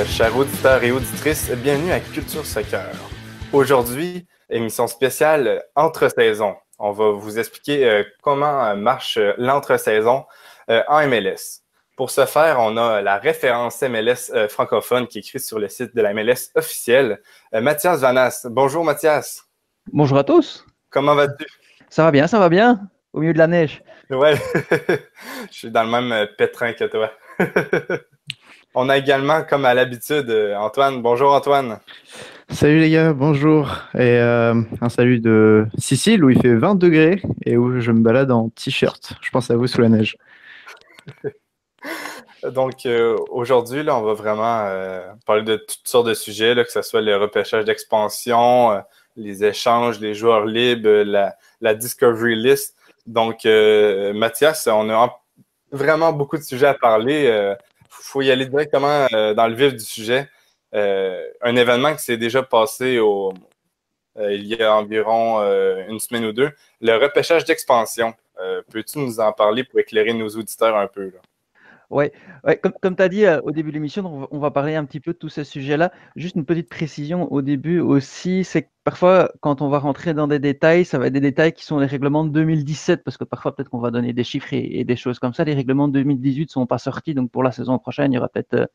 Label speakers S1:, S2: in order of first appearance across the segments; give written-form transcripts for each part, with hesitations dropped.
S1: chers auditeurs et auditrices, bienvenue à Culture Soccer. Aujourd'hui, émission spéciale entre-saison. On va vous expliquer comment marche l'entre-saison en MLS. Pour ce faire, on a la référence MLS francophone qui est écrite sur le site de la MLS officielle, Mathias Vanas. Bonjour Mathias.
S2: Bonjour à tous.
S1: Comment vas-tu?
S2: Ça va bien, au milieu de la neige.
S1: Ouais, je suis dans le même pétrin que toi. On a également, comme à l'habitude, Antoine. Bonjour Antoine.
S3: Salut les gars, bonjour. Et un salut de Sicile où il fait 20 degrés et où je me balade en t-shirt. Je pense à vous sous la neige.
S1: Donc aujourd'hui, là, on va vraiment parler de toutes sortes de sujets, là, que ce soit le repêchage d'expansion, les échanges, les joueurs libres, la Discovery List. Donc, Mathias, on a vraiment beaucoup de sujets à parler. Faut y aller directement dans le vif du sujet. Un événement qui s'est déjà passé il y a environ une semaine ou deux, le repêchage d'expansion. Peux-tu nous en parler pour éclairer nos auditeurs un peu, là?
S2: Ouais, comme tu as dit au début de l'émission, on va parler un petit peu de tous ces sujets-là. Juste une petite précision au début aussi, c'est que parfois, quand on va rentrer dans des détails, ça va être des détails qui sont les règlements de 2017, parce que parfois, peut-être qu'on va donner des chiffres et des choses comme ça. Les règlements de 2018 ne sont pas sortis, donc pour la saison prochaine, il y aura peut-être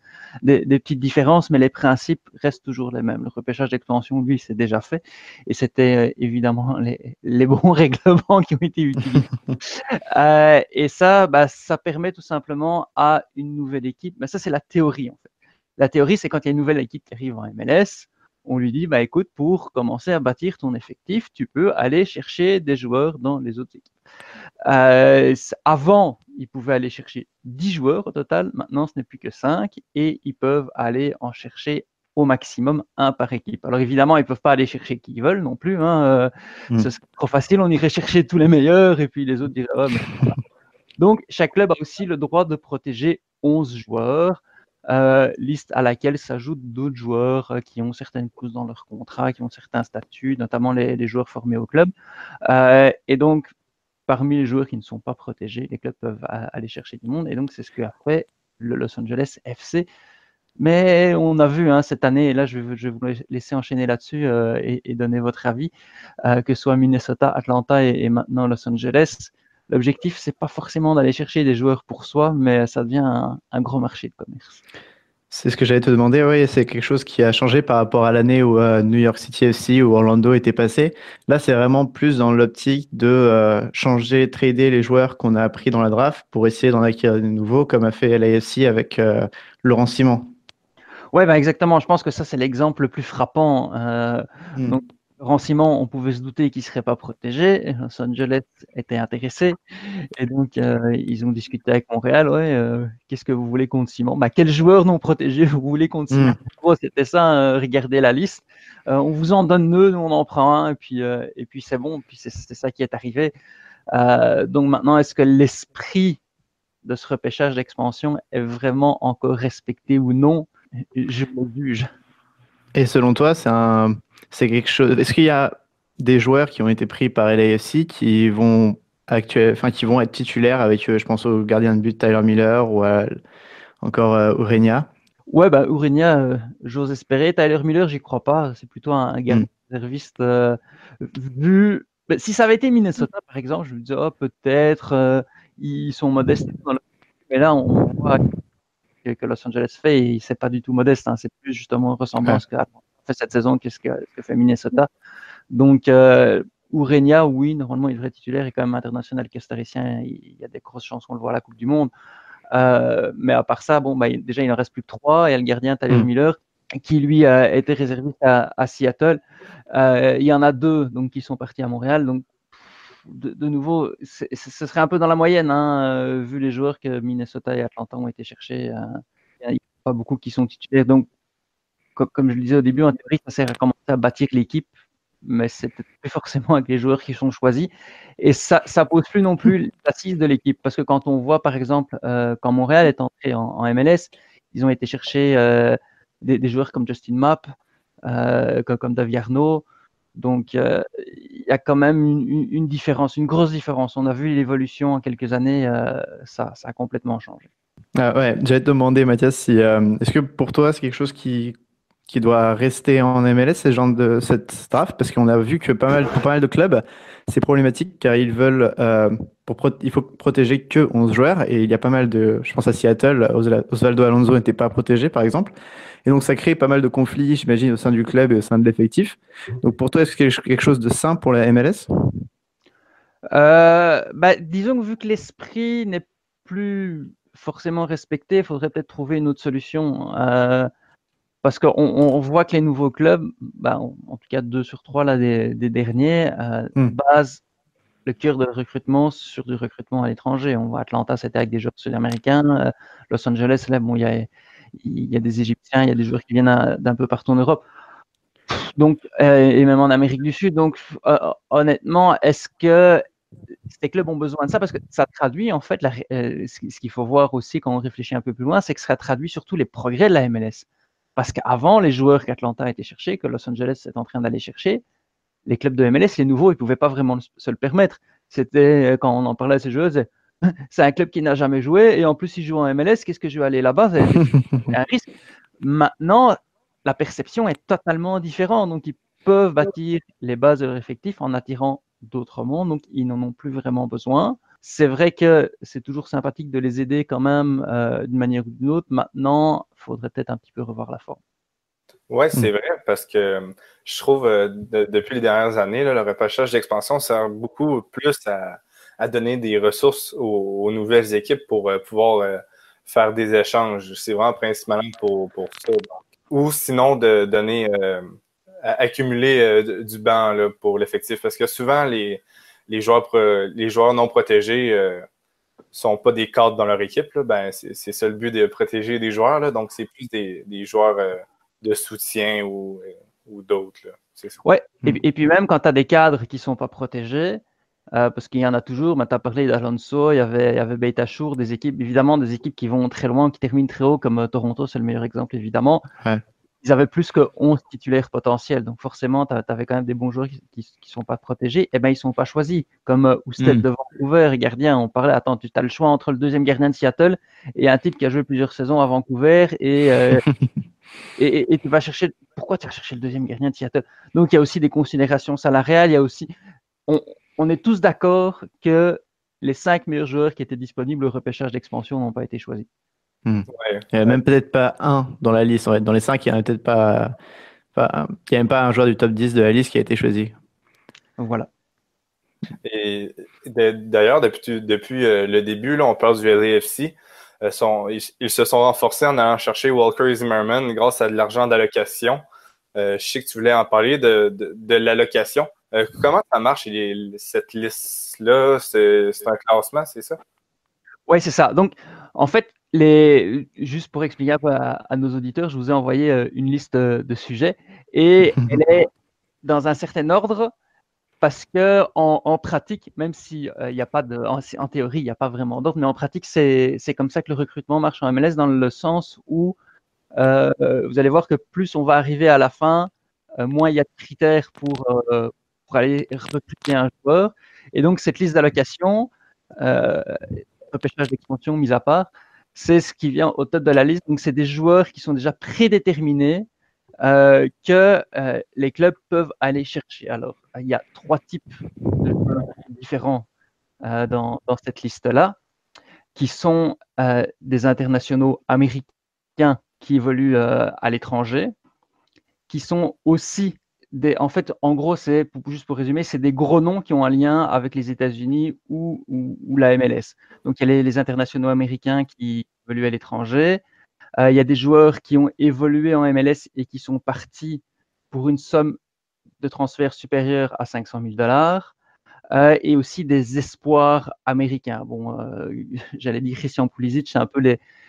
S2: des petites différences, mais les principes restent toujours les mêmes. Le repêchage d'expansion, lui, c'est déjà fait, et c'était évidemment les bons règlements qui ont été utilisés. Et ça, ça permet tout simplement à une nouvelle équipe. Ça, c'est la théorie en fait. La théorie, c'est quand il y a une nouvelle équipe qui arrive en MLS, on lui dit, écoute, pour commencer à bâtir ton effectif, tu peux aller chercher des joueurs dans les autres équipes. Avant, ils pouvaient aller chercher 10 joueurs au total. Maintenant, ce n'est plus que 5 et ils peuvent aller en chercher au maximum un par équipe. Alors évidemment, ils ne peuvent pas aller chercher qui ils veulent non plus. Ce serait trop facile, on irait chercher tous les meilleurs et puis les autres diraient Donc, chaque club a aussi le droit de protéger 11 joueurs, liste à laquelle s'ajoutent d'autres joueurs qui ont certaines clauses dans leur contrat, qui ont certains statuts, notamment les joueurs formés au club. Et donc, parmi les joueurs qui ne sont pas protégés, les clubs peuvent aller chercher du monde. Et donc, c'est ce qu'a fait le Los Angeles FC. Mais on a vu cette année, et là je vais vous laisser enchaîner là-dessus et donner votre avis, que ce soit Minnesota, Atlanta et maintenant Los Angeles, l'objectif c'est pas forcément d'aller chercher des joueurs pour soi, mais ça devient un gros marché de commerce.
S3: C'est ce que j'allais te demander, oui, c'est quelque chose qui a changé par rapport à l'année où New York City FC ou Orlando était passé. Là, c'est vraiment plus dans l'optique de changer, trader les joueurs qu'on a pris dans la draft pour essayer d'en acquérir de nouveaux, comme a fait LAFC avec Laurent Simon.
S2: Ouais, exactement. Je pense que ça, c'est l'exemple le plus frappant. Donc, Laurent Simon, on pouvait se douter qu'il ne serait pas protégé. Los Angeles était intéressé. Et donc, ils ont discuté avec Montréal. Qu'est-ce que vous voulez contre Simon? Quel joueur non protégé vous voulez contre Simon? En gros, c'était ça. Regardez la liste. On vous en donne deux, nous on en prend un. Et puis c'est bon. Puis c'est ça qui est arrivé. Donc maintenant, est-ce que l'esprit de ce repêchage d'expansion est vraiment encore respecté ou non? Je me juge.
S3: Et selon toi, c'est quelque chose. Est-ce qu'il y a des joueurs qui ont été pris par LAFC qui vont qui vont être titulaires avec, je pense au gardien de but Tyler Miller ou encore Urenia?
S2: Ouais, Urenia, j'ose espérer. Tyler Miller, j'y crois pas. C'est plutôt un gardien réserviste. Si ça avait été Minnesota, par exemple, je me disais, peut-être, ils sont modestes. Mais là, on voit que Los Angeles fait et c'est pas du tout modeste. C'est plus justement une ressemblance qu'a fait cette saison qu'est-ce que fait Minnesota. Donc, Urenia, oui, normalement, il devrait être titulaire. Il est quand même international castaricien. Il y a des grosses chances qu'on le voit à la Coupe du Monde. Mais à part ça, déjà, il en reste plus que 3. Il y a le gardien Tyler Miller qui, lui, a été réserviste à Seattle. Il y en a 2 donc, qui sont partis à Montréal. Donc, de nouveau, ce serait un peu dans la moyenne, vu les joueurs que Minnesota et Atlanta ont été chercher. Il n'y a pas beaucoup qui sont titulaires. Donc, comme je le disais au début, en théorie, ça sert à commencer à bâtir l'équipe, mais c'est peut-être plus forcément avec les joueurs qui sont choisis. Et ça pose plus non plus l'assise de l'équipe, parce que quand on voit, par exemple, quand Montréal est entré en MLS, ils ont été chercher des joueurs comme Justin Mapp, comme Daviarno. Donc, il y a quand même une différence, une grosse différence. On a vu l'évolution en quelques années, ça a complètement changé.
S3: Ah ouais, j'allais te demander, Mathias, si, est-ce que pour toi, c'est quelque chose qui doit rester en MLS, ce genre de cette draft? Parce qu'on a vu que pour pas mal de clubs, c'est problématique car ils veulent, il faut protéger que 11 joueurs et il y a pas mal je pense à Seattle, Osvaldo Alonso n'était pas protégé, par exemple. Et donc, ça crée pas mal de conflits, j'imagine, au sein du club et au sein de l'effectif. Donc, pour toi, est-ce que c'est quelque chose de sain pour la MLS?
S2: Disons que vu que l'esprit n'est plus forcément respecté, il faudrait peut-être trouver une autre solution. Parce qu'on voit que les nouveaux clubs, en tout cas 2 sur 3 là, des derniers,
S3: Hmm.
S2: basent le cœur de recrutement sur du recrutement à l'étranger. On voit Atlanta, c'était avec des joueurs sud-américains. Los Angeles, là, bon, il y a des Égyptiens, il y a des joueurs qui viennent d'un peu partout en Europe. Donc, et même en Amérique du Sud. Donc, honnêtement, est-ce que ces clubs ont besoin de ça? Parce que ça traduit, en fait, ce qu'il faut voir aussi quand on réfléchit un peu plus loin, c'est que ça traduit surtout les progrès de la MLS. Parce qu'avant, les joueurs qu'Atlanta était chercher, que Los Angeles est en train d'aller chercher, les clubs de MLS, les nouveaux, ils ne pouvaient pas vraiment se le permettre. C'était, quand on en parlait à ces joueurs, c'est un club qui n'a jamais joué et en plus, il joue en MLS, qu'est-ce que je vais aller là-bas? C'est un risque. Maintenant, la perception est totalement différente. Donc, ils peuvent bâtir les bases de leur effectif en attirant d'autres mondes. Donc, ils n'en ont plus vraiment besoin. C'est vrai que c'est toujours sympathique de les aider quand même d'une manière ou d'une autre. Maintenant, il faudrait peut-être un petit peu revoir la forme.
S1: Oui, c'est vrai, parce que je trouve depuis les dernières années, là, le repêchage d'expansion sert beaucoup plus à donner des ressources aux nouvelles équipes pour pouvoir faire des échanges. C'est vraiment principalement pour ça. Donc. Ou sinon de donner, accumuler du banc là, pour l'effectif. Parce que souvent, les joueurs non protégés sont pas des cadres dans leur équipe. Là. Ben, c'est ça le but de protéger des joueurs. Là. Donc, c'est plus des joueurs de soutien ou d'autres. C'est ça.
S2: Ouais, et puis même quand tu as des cadres qui ne sont pas protégés, parce qu'il y en a toujours, tu as parlé d'Alonso, il y avait Beitashour, des équipes, évidemment, des équipes qui vont très loin, qui terminent très haut, comme Toronto, c'est le meilleur exemple, évidemment.
S3: Ouais.
S2: Ils avaient plus que 11 titulaires potentiels, donc forcément, tu avais quand même des bons joueurs qui sont pas protégés, et ben ils sont pas choisis, comme Ousted de Vancouver, gardien, on parlait, attends, tu as le choix entre le deuxième gardien de Seattle et un type qui a joué plusieurs saisons à Vancouver, et tu vas chercher, pourquoi tu vas chercher le deuxième gardien de Seattle? Donc il y a aussi des considérations salariales, il y a aussi, on est tous d'accord que les 5 meilleurs joueurs qui étaient disponibles au repêchage d'expansion n'ont pas été choisis.
S1: Ouais.
S3: Il n'y a même peut-être pas un dans la liste. En fait. Dans les 5, il n'y en a peut-être pas, il n'y a même pas un joueur du top 10 de la liste qui a été choisi.
S2: Donc voilà.
S1: Et d'ailleurs, depuis le début, là, on parle du LAFC. Ils se sont renforcés en allant chercher Walker Zimmerman grâce à de l'argent d'allocation. Je sais que tu voulais en parler de l'allocation. Comment ça marche, cette liste-là? C'est un classement, c'est ça?
S2: Oui, c'est ça. Donc, en fait, juste pour expliquer un peu à nos auditeurs, je vous ai envoyé une liste de sujets et elle est dans un certain ordre parce que en pratique, même si il y a pas en théorie, il n'y a pas vraiment d'ordre, mais en pratique, c'est comme ça que le recrutement marche en MLS dans le sens où vous allez voir que plus on va arriver à la fin, moins il y a de critères pour aller recruter un joueur. Et donc, cette liste d'allocation, repêchage d'expansion mis à part, c'est ce qui vient au top de la liste. Donc, c'est des joueurs qui sont déjà prédéterminés que les clubs peuvent aller chercher. Alors, il y a 3 types de joueurs différents dans cette liste-là, qui sont des internationaux américains qui évoluent à l'étranger, qui sont aussi en fait, en gros, juste pour résumer, c'est des gros noms qui ont un lien avec les États-Unis ou la MLS. Donc, il y a les internationaux américains qui évoluent à l'étranger. Il y a des joueurs qui ont évolué en MLS et qui sont partis pour une somme de transfert supérieure à 500 000 $. Et aussi des espoirs américains. Bon, j'allais dire Christian Pulisic, c'est un peu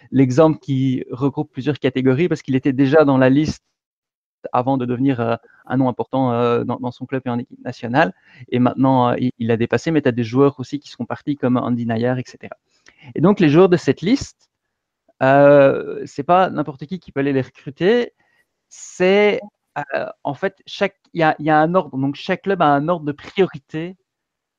S2: l'exemple qui regroupe plusieurs catégories parce qu'il était déjà dans la liste avant de devenir un nom important dans son club et en équipe nationale. Et maintenant, il l'a dépassé, mais tu as des joueurs aussi qui sont partis comme Andy Nayer, etc. Et donc, les joueurs de cette liste, c'est pas n'importe qui peut aller les recruter. C'est en fait, il y a un ordre. Donc, chaque club a un ordre de priorité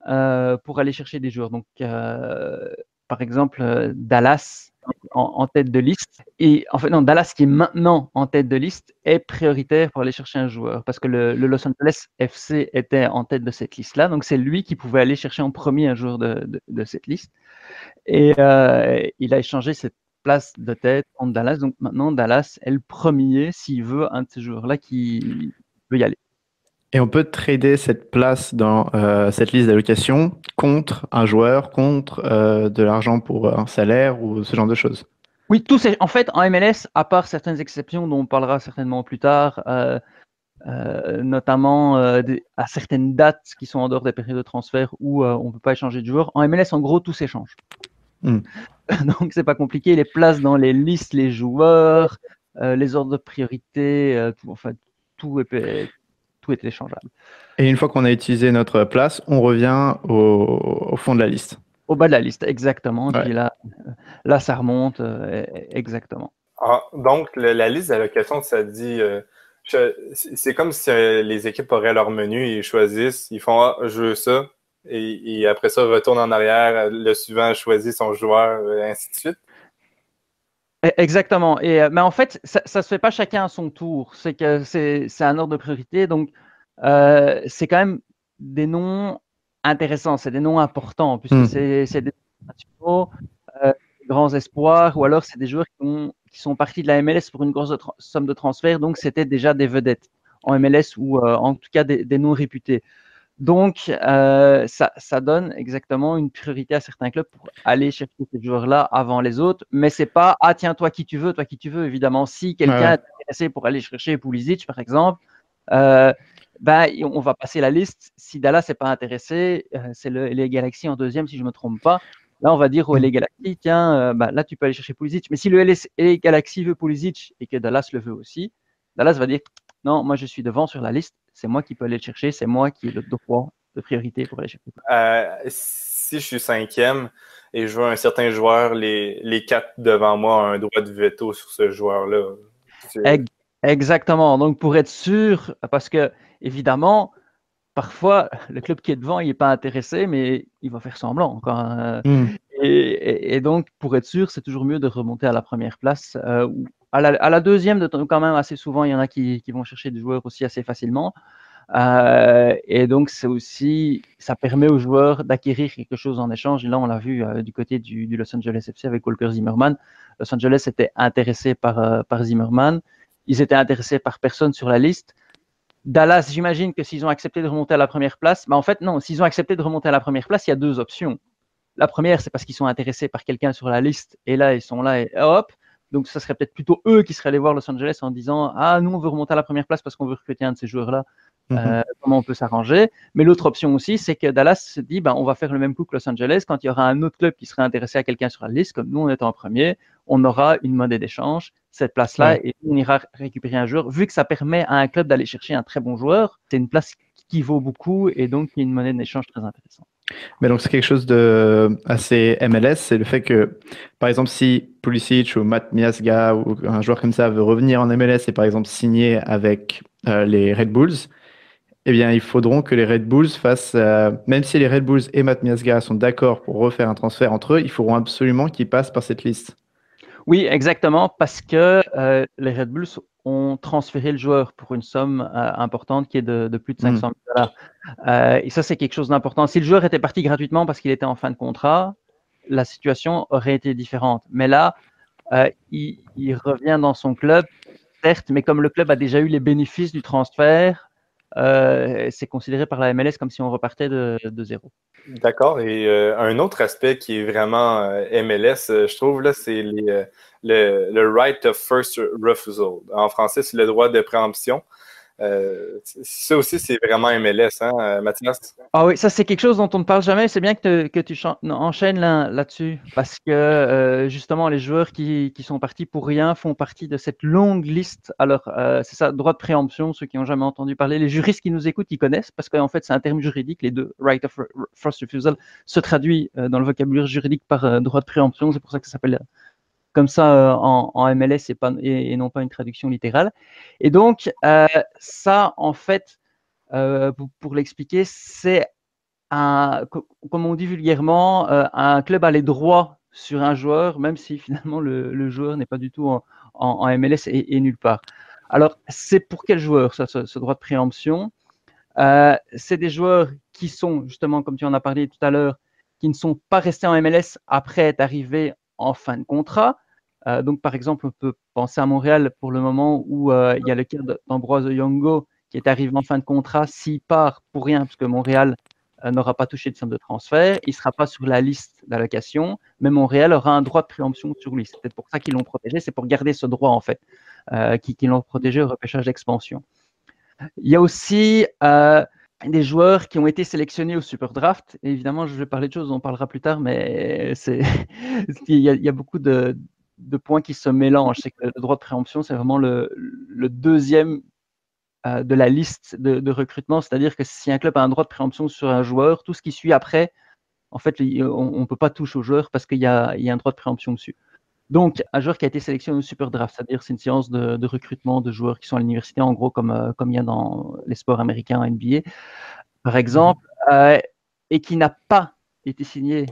S2: pour aller chercher des joueurs. Donc, par exemple, Dallas en tête de liste. Et en fait, non, Dallas, qui est maintenant en tête de liste, est prioritaire pour aller chercher un joueur parce que le Los Angeles FC était en tête de cette liste-là. Donc, c'est lui qui pouvait aller chercher en premier un joueur de cette liste. Et il a échangé cette place de tête contre Dallas. Donc, maintenant, Dallas est le premier s'il veut un de ces joueurs-là qui veut y aller.
S3: Et on peut trader cette place dans cette liste d'allocation contre un joueur, contre de l'argent pour un salaire ou ce genre de choses.
S2: Oui, en fait, en MLS, à part certaines exceptions dont on parlera certainement plus tard, notamment à certaines dates qui sont en dehors des périodes de transfert où on ne peut pas échanger de joueurs, en MLS, en gros, tout s'échange. Donc, c'est pas compliqué. Les places dans les listes, les joueurs, les ordres de priorité, tout est échangeable.
S3: Et une fois qu'on a utilisé notre place, on revient au fond de la liste.
S2: Au bas de la liste, exactement.
S3: Ouais.
S2: Puis là, ça remonte exactement.
S1: Donc, la liste d'allocation, ça dit, c'est comme si les équipes auraient leur menu, ils choisissent, ils font « Ah, je veux ça », et après ça, retournent en arrière, le suivant choisit son joueur, et ainsi de suite.
S2: Exactement. Mais en fait, ça ne se fait pas chacun à son tour. C'est que c'est un ordre de priorité. Donc, c'est quand même des noms intéressants, c'est des noms importants, puisque c'est des nationaux, des grands espoirs, ou alors c'est des joueurs qui sont partis de la MLS pour une grosse somme de transfert, donc c'était déjà des vedettes en MLS ou en tout cas des noms réputés. Donc, ça donne exactement une priorité à certains clubs pour aller chercher ces joueurs-là avant les autres. Mais c'est pas, ah tiens, toi qui tu veux, évidemment. Si quelqu'un est intéressé pour aller chercher Pulisic, par exemple, on va passer la liste. Si Dallas n'est pas intéressé, c'est les Galaxy en deuxième, si je ne me trompe pas. Là, on va dire au LA Galaxy, tiens, là, tu peux aller chercher Pulisic. Mais si le LA Galaxy veut Pulisic et que Dallas le veut aussi, Dallas va dire, non, moi, je suis devant sur la liste. C'est moi qui peux aller le chercher. C'est moi qui ai le droit de priorité pour aller chercher.
S1: Si je suis cinquième et je veux un certain joueur, les quatre devant moi ont un droit de veto sur ce joueur-là.
S2: Exactement. Donc, pour être sûr, parce que, évidemment, parfois, le club qui est devant, il n'est pas intéressé, mais il va faire semblant. Et donc, pour être sûr, c'est toujours mieux de remonter à la première place. À la deuxième, quand même, assez souvent, il y en a qui vont chercher des joueurs aussi assez facilement. Et donc, ça permet aux joueurs d'acquérir quelque chose en échange. Et là, on l'a vu du côté du Los Angeles FC avec Walker Zimmerman. Los Angeles était intéressé par Zimmerman. Ils étaient intéressés par personne sur la liste. Dallas, j'imagine que s'ils ont accepté de remonter à la première place, mais en fait, non, s'ils ont accepté de remonter à la première place, il y a deux options. La première, c'est parce qu'ils sont intéressés par quelqu'un sur la liste, et là, ils sont là, et hop. Donc, ça serait peut-être plutôt eux qui seraient allés voir Los Angeles en disant « Ah, nous, on veut remonter à la première place parce qu'on veut recruter un de ces joueurs-là. Comment on peut s'arranger ?» Mais l'autre option aussi, c'est que Dallas se dit on va faire le même coup que Los Angeles. Quand il y aura un autre club qui serait intéressé à quelqu'un sur la liste, comme nous, on est en premier, on aura une monnaie d'échange, cette place-là, et on ira récupérer un joueur. Vu que ça permet à un club d'aller chercher un très bon joueur, c'est une place qui vaut beaucoup et donc il y a une monnaie d'échange très intéressante.
S3: Mais donc c'est quelque chose de assez MLS, c'est le fait que, par exemple, si Pulisic ou Matt Miazga ou un joueur comme ça veut revenir en MLS et par exemple signer avec les Red Bulls, eh bien il faudront que les Red Bulls fassent, même si les Red Bulls et Matt Miazga sont d'accord pour refaire un transfert entre eux, il faudront absolument qu'ils passent par cette liste.
S2: Oui, exactement, parce que les Red Bulls ont transféré le joueur pour une somme importante qui est de plus de 500 000 $. Et ça, c'est quelque chose d'important. Si le joueur était parti gratuitement parce qu'il était en fin de contrat, la situation aurait été différente. Mais là, il revient dans son club, certes, mais comme le club a déjà eu les bénéfices du transfert, c'est considéré par la MLS comme si on repartait de zéro.
S1: D'accord. Et un autre aspect qui est vraiment MLS, je trouve, là, c'est le right of first refusal. En français, c'est le droit de préemption. Ça aussi, c'est vraiment MLS, hein, Mathias?
S2: Ah oui, ça c'est quelque chose dont on ne parle jamais. C'est bien que tu enchaînes là-dessus parce que justement les joueurs qui sont partis pour rien font partie de cette longue liste. Alors c'est ça, droit de préemption, ceux qui n'ont jamais entendu parler. Les juristes qui nous écoutent, ils connaissent parce qu'en fait c'est un terme juridique. Les deux, right of first refusal, se traduit dans le vocabulaire juridique par droit de préemption. C'est pour ça que ça s'appelle comme ça en MLS et non pas une traduction littérale. Et donc ça en fait, pour l'expliquer, c'est comme on dit vulgairement, un club a les droits sur un joueur, même si finalement le joueur n'est pas du tout en MLS et nulle part. Alors, c'est pour quel joueur, ça, ce droit de préemption? C'est des joueurs qui sont, justement, comme tu en as parlé tout à l'heure, qui ne sont pas restés en MLS après être arrivés en fin de contrat. Donc, par exemple, on peut penser à Montréal pour le moment où il y a le cas d'Ambroise Oyongo qui est arrivé en fin de contrat. S'il part pour rien, parce que Montréal n'aura pas touché de somme de transfert, il ne sera pas sur la liste d'allocation, mais Montréal aura un droit de préemption sur lui. C'est peut-être pour ça qu'ils l'ont protégé, c'est pour garder ce droit, en fait, qu'ils l'ont protégé au repêchage d'expansion. Il y a aussi des joueurs qui ont été sélectionnés au Super Draft. Et évidemment, je vais parler de choses, on en parlera plus tard, mais il y a beaucoup de points qui se mélangent. C'est que le droit de préemption, c'est vraiment le deuxième de la liste de recrutement. C'est-à-dire que si un club a un droit de préemption sur un joueur, tout ce qui suit après, en fait, on ne peut pas toucher au joueur parce qu'il y a un droit de préemption dessus. Donc, un joueur qui a été sélectionné au Super Draft, c'est-à-dire c'est une séance de recrutement de joueurs qui sont à l'université, en gros, comme il y a dans les sports américains NBA, par exemple, et qui n'a pas été signé,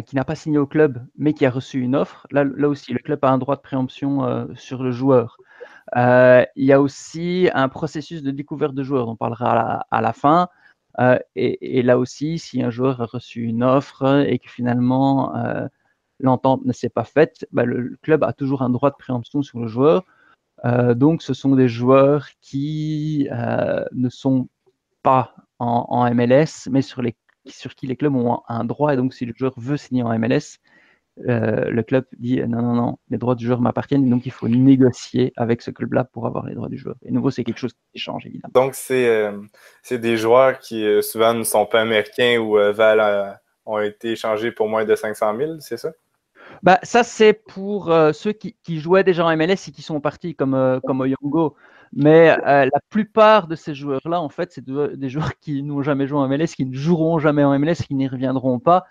S2: qui n'a pas signé au club, mais qui a reçu une offre. Là aussi, le club a un droit de préemption sur le joueur. Il y a aussi un processus de découverte de joueurs, on parlera à la fin. Et là aussi, si un joueur a reçu une offre et que finalement l'entente ne s'est pas faite, le club a toujours un droit de préemption sur le joueur. Donc, ce sont des joueurs qui ne sont pas en MLS, mais sur qui les clubs ont un droit. Et donc, si le joueur veut signer en MLS, le club dit non, les droits du joueur m'appartiennent. Donc, il faut négocier avec ce club-là pour avoir les droits du joueur. Et de nouveau, c'est quelque chose qui change, évidemment.
S1: Donc, c'est des joueurs qui souvent ne sont pas américains ou ont été échangés pour moins de 500 000, c'est ça?
S2: Ça, c'est pour ceux qui jouaient déjà en MLS et qui sont partis, comme Oyongo. Mais la plupart de ces joueurs-là, en fait, c'est des joueurs qui n'ont jamais joué en MLS, qui ne joueront jamais en MLS, qui n'y reviendront pas.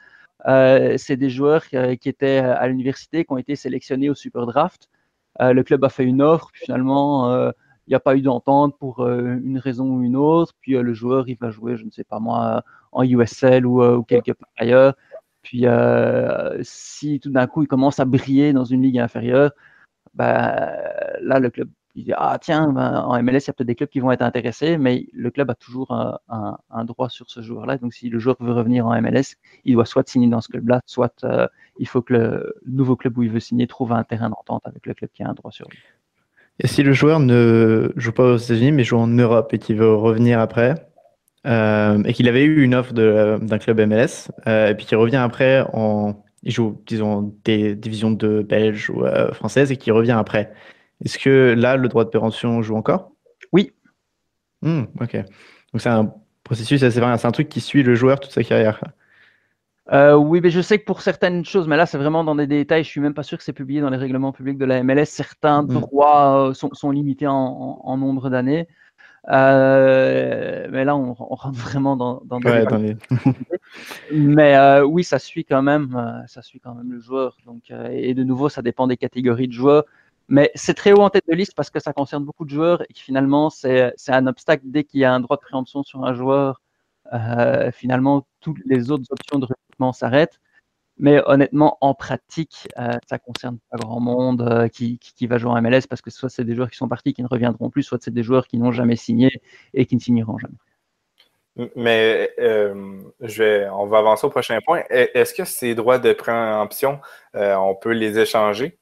S2: C'est des joueurs qui étaient à l'université, qui ont été sélectionnés au Super Draft. Le club a fait une offre, puis finalement, il n'y a pas eu d'entente pour une raison ou une autre. Puis le joueur, il va jouer, je ne sais pas moi, en USL ou quelque part ailleurs. Puis si tout d'un coup il commence à briller dans une ligue inférieure, là le club il dit ah tiens, en MLS il y a peut-être des clubs qui vont être intéressés, mais le club a toujours un droit sur ce joueur-là. Donc si le joueur veut revenir en MLS, il doit soit signer dans ce club-là, soit il faut que le nouveau club où il veut signer trouve un terrain d'entente avec le club qui a un droit sur lui.
S3: Et si le joueur ne joue pas aux États-Unis, mais joue en Europe et qu'il veut revenir après, et qu'il avait eu une offre d'un club MLS, et puis qu'il revient après il joue, disons, des divisions de belge ou françaises, et qu'il revient après. Est-ce que là, le droit de préemption joue encore?
S2: Oui.
S3: Ok. Donc c'est un processus assez varié, c'est un truc qui suit le joueur toute sa carrière.
S2: Oui, mais je sais que pour certaines choses, mais là c'est vraiment dans des détails, je suis même pas sûr que c'est publié dans les règlements publics de la MLS. Certains droits sont limités en nombre d'années. Mais là, on rentre vraiment dans des Mais oui, ça suit quand même le joueur. Donc, et de nouveau, ça dépend des catégories de joueurs. Mais c'est très haut en tête de liste parce que ça concerne beaucoup de joueurs et que finalement, c'est un obstacle dès qu'il y a un droit de préemption sur un joueur. Finalement, toutes les autres options de recrutement s'arrêtent. Mais honnêtement, en pratique, ça concerne pas grand monde qui va jouer en MLS parce que soit c'est des joueurs qui sont partis qui ne reviendront plus, soit c'est des joueurs qui n'ont jamais signé et qui ne signeront jamais.
S1: Mais on va avancer au prochain point. Est-ce que ces droits de préemption, on peut les échanger?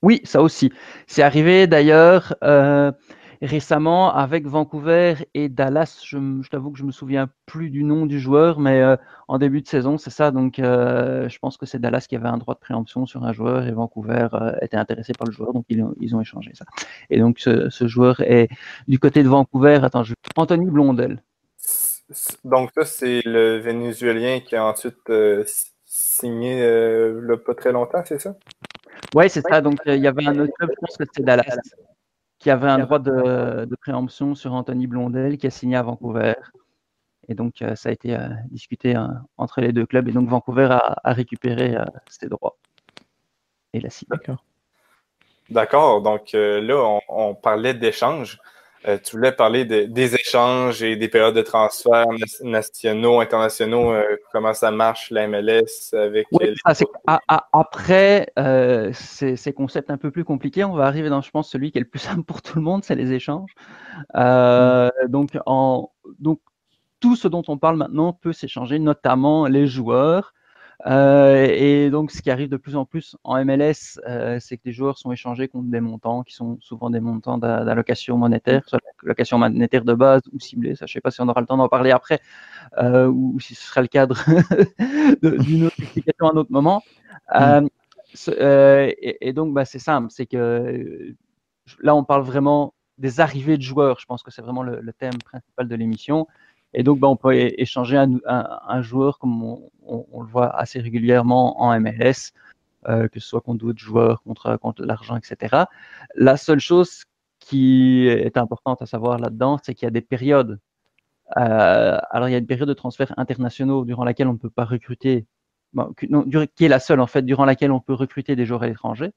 S2: Oui, ça aussi. C'est arrivé d'ailleurs récemment avec Vancouver et Dallas. Je t'avoue que je me souviens plus du nom du joueur, mais en début de saison, c'est ça. Donc, je pense que c'est Dallas qui avait un droit de préemption sur un joueur et Vancouver était intéressé par le joueur, donc ils ont échangé ça. Et donc, ce joueur est du côté de Vancouver. Attends, Anthony Blondel.
S1: Donc, ça, c'est le Vénézuélien qui a ensuite signé pas très longtemps, c'est ça?
S2: Oui, c'est ça. Donc, il y avait un autre club, je pense que c'est Dallas, qui avait un droit de préemption sur Anthony Blondel, qui a signé à Vancouver. Et donc, ça a été discuté entre les deux clubs. Et donc, Vancouver a récupéré ses droits. Et l'a signé.
S1: D'accord. Donc, là, on parlait d'échange. Tu voulais parler des échanges et des périodes de transfert nationaux, internationaux, comment ça marche, la MLS avec
S2: Oui,
S1: les...
S2: après, ces concepts un peu plus compliqués, on va arriver dans, je pense, celui qui est le plus simple pour tout le monde, c'est les échanges. Donc, tout ce dont on parle maintenant peut s'échanger, notamment les joueurs. Et donc, ce qui arrive de plus en plus en MLS, c'est que les joueurs sont échangés contre des montants qui sont souvent des montants d'allocation monétaire, soit l'allocation monétaire de base ou ciblée. Ça, je ne sais pas si on aura le temps d'en parler après, ou si ce sera le cadre d'une autre explication à un autre moment. Et donc, c'est simple, c'est que là, on parle vraiment des arrivées de joueurs. Je pense que c'est vraiment le thème principal de l'émission. Et donc, on peut échanger un joueur comme on le voit assez régulièrement en MLS, que ce soit contre d'autres joueurs, contre l'argent, etc. La seule chose qui est importante à savoir là-dedans, c'est qu'il y a des périodes. Alors, il y a une période de transferts internationaux durant laquelle on ne peut pas recruter, qui est la seule en fait, durant laquelle on peut recruter des joueurs à l'étranger.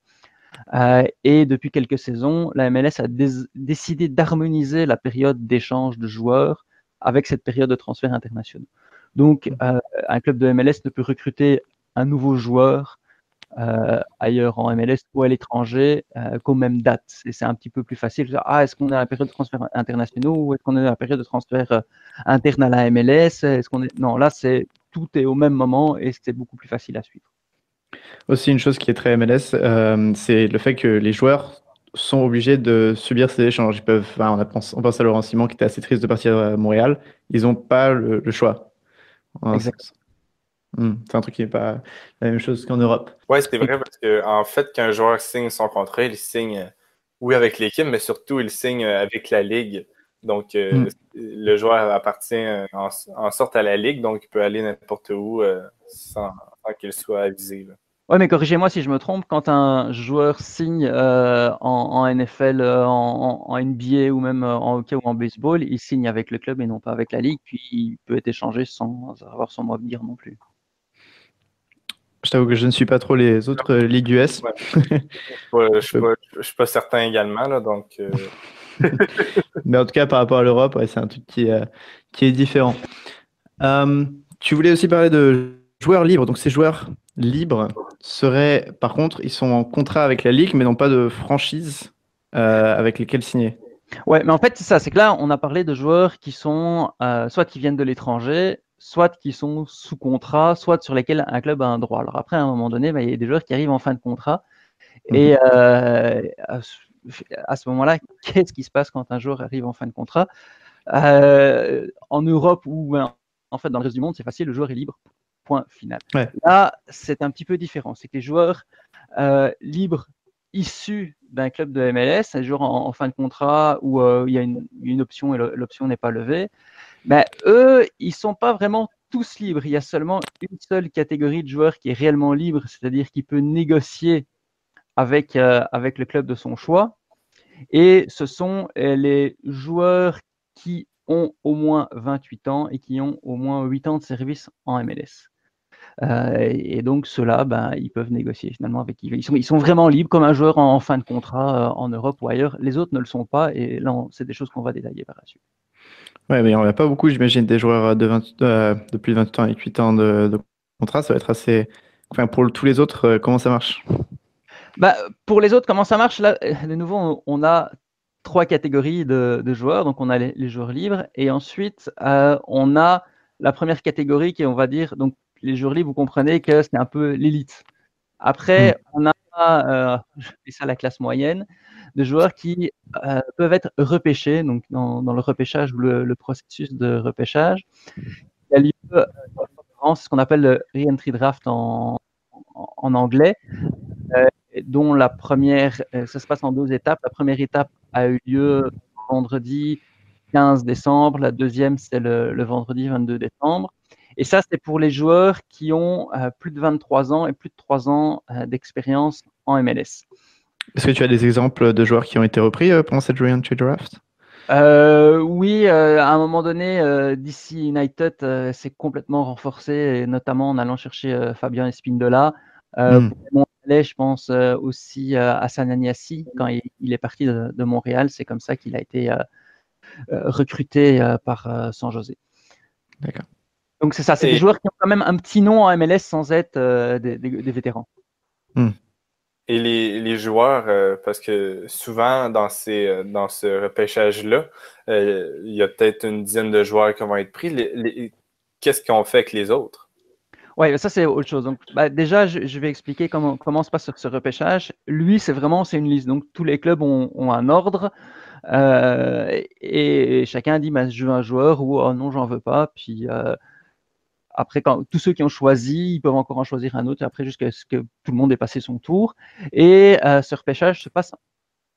S2: Et depuis quelques saisons, la MLS a décidé d'harmoniser la période d'échange de joueurs avec cette période de transfert internationaux. Donc, un club de MLS ne peut recruter un nouveau joueur ailleurs en MLS ou à l'étranger qu'aux mêmes dates. Et c'est un petit peu plus facile. Est-ce qu'on est à la période de transfert internationaux ou est-ce qu'on est à la période de transfert interne à la MLS? Non, là, tout est au même moment et c'est beaucoup plus facile à suivre.
S3: Aussi, une chose qui est très MLS, c'est le fait que les joueurs sont obligés de subir ces échanges. On pense à Laurent Simon qui était assez triste de partir à Montréal. Ils n'ont pas le choix.
S2: Exact.
S3: C'est un truc qui n'est pas la même chose qu'en Europe.
S1: Oui, c'est vrai parce que en fait, quand un joueur signe son contrat, il signe, oui, avec l'équipe, mais surtout, il signe avec la Ligue. Donc, le joueur appartient en sorte à la Ligue, donc il peut aller n'importe où sans qu'il soit avisé.
S2: Oui, mais corrigez-moi si je me trompe, quand un joueur signe en NFL, en NBA ou même en hockey ou en baseball, il signe avec le club et non pas avec la ligue, puis il peut être échangé sans avoir son mot à dire non plus.
S3: Je t'avoue que je ne suis pas trop les autres ligues US.
S1: Ouais. Je suis pas certain également, là, donc...
S3: Mais en tout cas, par rapport à l'Europe, c'est un truc qui est différent. Tu voulais aussi parler de joueurs libres. Donc, ces joueurs libres seraient, par contre, ils sont en contrat avec la Ligue, mais n'ont pas de franchise avec lesquelles signer.
S2: Ouais, mais en fait, c'est ça. C'est que là, on a parlé de joueurs qui sont soit qui viennent de l'étranger, soit qui sont sous contrat, soit sur lesquels un club a un droit. Alors après, à un moment donné, il y a des joueurs qui arrivent en fin de contrat. Et à ce moment-là, qu'est-ce qui se passe quand un joueur arrive en fin de contrat? En Europe ou en fait dans le reste du monde, c'est facile, le joueur est libre. Point final.
S3: Ouais.
S2: Là, c'est un petit peu différent. C'est que les joueurs libres issus d'un club de MLS, un joueur en fin de contrat où il y a une option et l'option n'est pas levée, eux, ils ne sont pas vraiment tous libres. Il y a seulement une seule catégorie de joueurs qui est réellement libre, c'est-à-dire qui peut négocier avec le club de son choix. Et ce sont les joueurs qui ont au moins 28 ans et qui ont au moins 8 ans de service en MLS. Et donc, ceux-là, ils peuvent négocier finalement avec qui ils sont vraiment libres comme un joueur en fin de contrat en Europe ou ailleurs. Les autres ne le sont pas. Et là, c'est des choses qu'on va détailler par la suite.
S3: Ouais, mais on n'a pas beaucoup, j'imagine, des joueurs de plus de 28 ans avec 8 ans de contrat. Ça va être assez... Enfin, pour tous les autres, comment ça marche?
S2: Pour les autres, comment ça marche? Là, de nouveau, on a 3 catégories de joueurs. Donc, on a les joueurs libres. Et ensuite, on a la première catégorie qui est, on va dire, donc les joueurs libres, vous comprenez que c'est un peu l'élite. Après, on a, je fais ça la classe moyenne, de joueurs qui peuvent être repêchés. Donc, dans le repêchage ou le processus de repêchage, il y a lieu, c'est ce qu'on appelle le re-entry draft en anglais. Dont la première, ça se passe en 2 étapes. La première étape a eu lieu vendredi 15 décembre. La deuxième, c'est le vendredi 22 décembre. Et ça, c'est pour les joueurs qui ont plus de 23 ans et plus de 3 ans d'expérience en MLS.
S3: Est-ce que tu as des exemples de joueurs qui ont été repris pendant cette re-entry draft?
S2: Oui, à un moment donné, DC United s'est complètement renforcé, et notamment en allant chercher Fabien Espindola. Pour Montréal, je pense aussi à Hassan Aniassi quand il est parti de Montréal. C'est comme ça qu'il a été recrutés par San José.
S3: D'accord.
S2: Donc c'est ça, c'est des joueurs qui ont quand même un petit nom en MLS sans être des vétérans.
S1: Et les joueurs, parce que souvent dans ce repêchage-là, il y a peut-être une dizaine de joueurs qui vont être pris. Qu'est-ce qu'on fait avec les autres?
S2: Oui, ça c'est autre chose. Donc, déjà, je vais expliquer comment se passe ce repêchage. Lui, c'est une liste. Donc tous les clubs ont un ordre et chacun dit je veux un joueur ou oh, non, j'en veux pas. Puis après, tous ceux qui ont choisi, ils peuvent encore en choisir un autre après jusqu'à ce que tout le monde ait passé son tour. Et ce repêchage se passe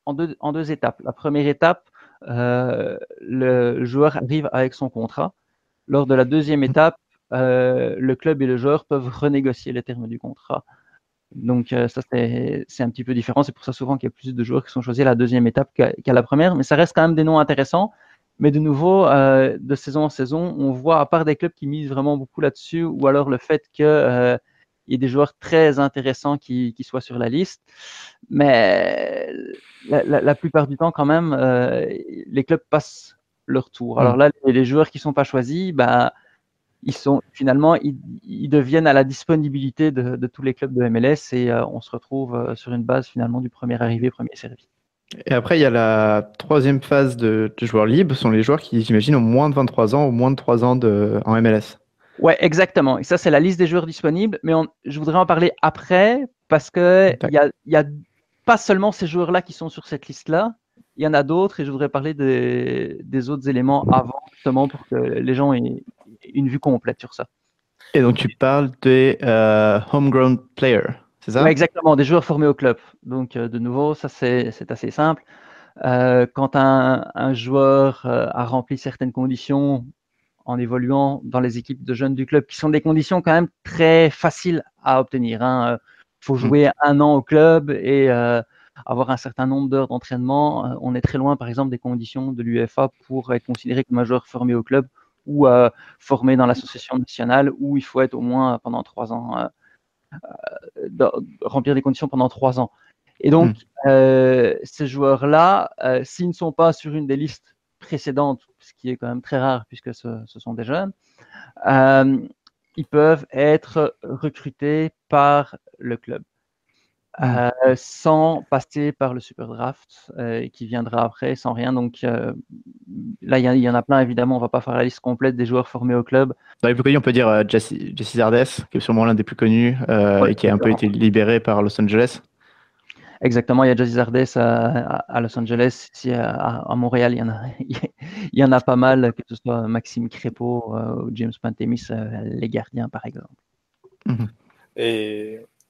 S2: en deux étapes. La première étape, le joueur arrive avec son contrat. Lors de la deuxième étape, le club et le joueur peuvent renégocier les termes du contrat. Donc ça, c'est un petit peu différent. C'est pour ça souvent qu'il y a plus de joueurs qui sont choisis à la deuxième étape qu'à la première. Mais ça reste quand même des noms intéressants. Mais de nouveau, de saison en saison, on voit, à part des clubs qui misent vraiment beaucoup là-dessus, ou alors le fait qu'il y ait des joueurs très intéressants qui soient sur la liste. Mais la plupart du temps, quand même, les clubs passent leur tour. Alors là, les joueurs qui ne sont pas choisis, ils deviennent à la disponibilité de tous les clubs de MLS et on se retrouve sur une base finalement du premier arrivé, premier servi.
S3: Et après, il y a la troisième phase de joueurs libres, ce sont les joueurs qui, j'imagine, ont moins de 23 ans ou moins de 3 ans en MLS.
S2: Ouais, exactement. Et ça, c'est la liste des joueurs disponibles, mais je voudrais en parler après parce qu'il y a pas seulement ces joueurs-là qui sont sur cette liste-là, il y en a d'autres et je voudrais parler des autres éléments avant, justement, pour que les gens aient une vue complète sur ça.
S3: Et donc, tu parles des homegrown players, c'est ça?
S2: Oui, exactement, des joueurs formés au club. Donc, de nouveau, ça, c'est assez simple. Quand un joueur a rempli certaines conditions en évoluant dans les équipes de jeunes du club, qui sont des conditions quand même très faciles à obtenir. Il faut jouer 1 an au club et avoir un certain nombre d'heures d'entraînement. On est très loin, par exemple, des conditions de l'UEFA pour être considéré comme un joueur formé au club ou formé dans l'association nationale, où il faut être au moins pendant 3 ans, remplir des conditions pendant 3 ans. Et donc, ces joueurs-là, s'ils ne sont pas sur une des listes précédentes, ce qui est quand même très rare puisque ce sont des jeunes, ils peuvent être recrutés par le club sans passer par le Super Draft qui viendra après, sans rien. Donc là, il y en a plein, évidemment, on ne va pas faire la liste complète des joueurs formés au club.
S3: Dans les plus connus, on peut dire Jesse Zardes, qui est sûrement l'un des plus connus et qui a un peu été libéré par Los Angeles.
S2: Exactement, il y a Jesse Zardes à Los Angeles, ici à Montréal, il y en a pas mal, que ce soit Maxime Crépeau ou James Pantemis, les gardiens par exemple.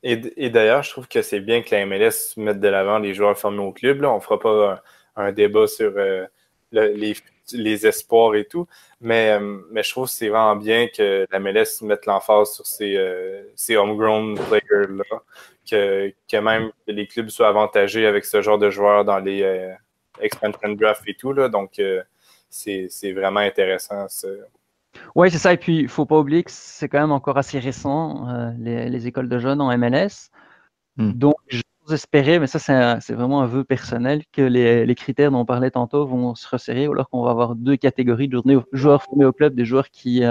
S1: Et d'ailleurs, je trouve que c'est bien que la MLS mette de l'avant les joueurs formés au club. Là. On ne fera pas un débat sur les espoirs et tout, mais je trouve que c'est vraiment bien que la MLS mette l'emphase sur ces homegrown players-là, que même les clubs soient avantagés avec ce genre de joueurs dans les expansion draft et tout. Là. Donc, c'est vraiment intéressant.
S2: Oui, c'est ça. Et puis, il ne faut pas oublier que c'est quand même encore assez récent, les écoles de jeunes en MLS. Donc, j'ose espérer, mais ça, c'est vraiment un vœu personnel, que les critères dont on parlait tantôt vont se resserrer, alors qu'on va avoir 2 catégories de joueurs formés au club, des joueurs qui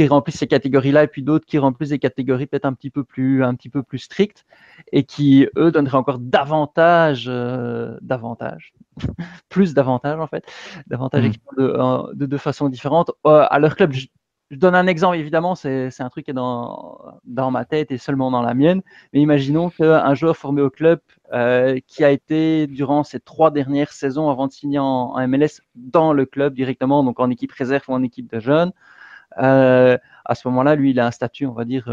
S2: remplissent ces catégories-là, et puis d'autres qui remplissent des catégories peut-être un petit peu plus strictes, et qui, eux, donneraient encore plus d'avantages en fait, de façon différente à leur club. Je donne un exemple, évidemment, c'est un truc qui est dans ma tête et seulement dans la mienne, mais imaginons qu'un joueur formé au club qui a été durant ces 3 dernières saisons avant de signer en MLS dans le club directement, donc en équipe réserve ou en équipe de jeunes, à ce moment-là, lui, il a un statut, on va dire,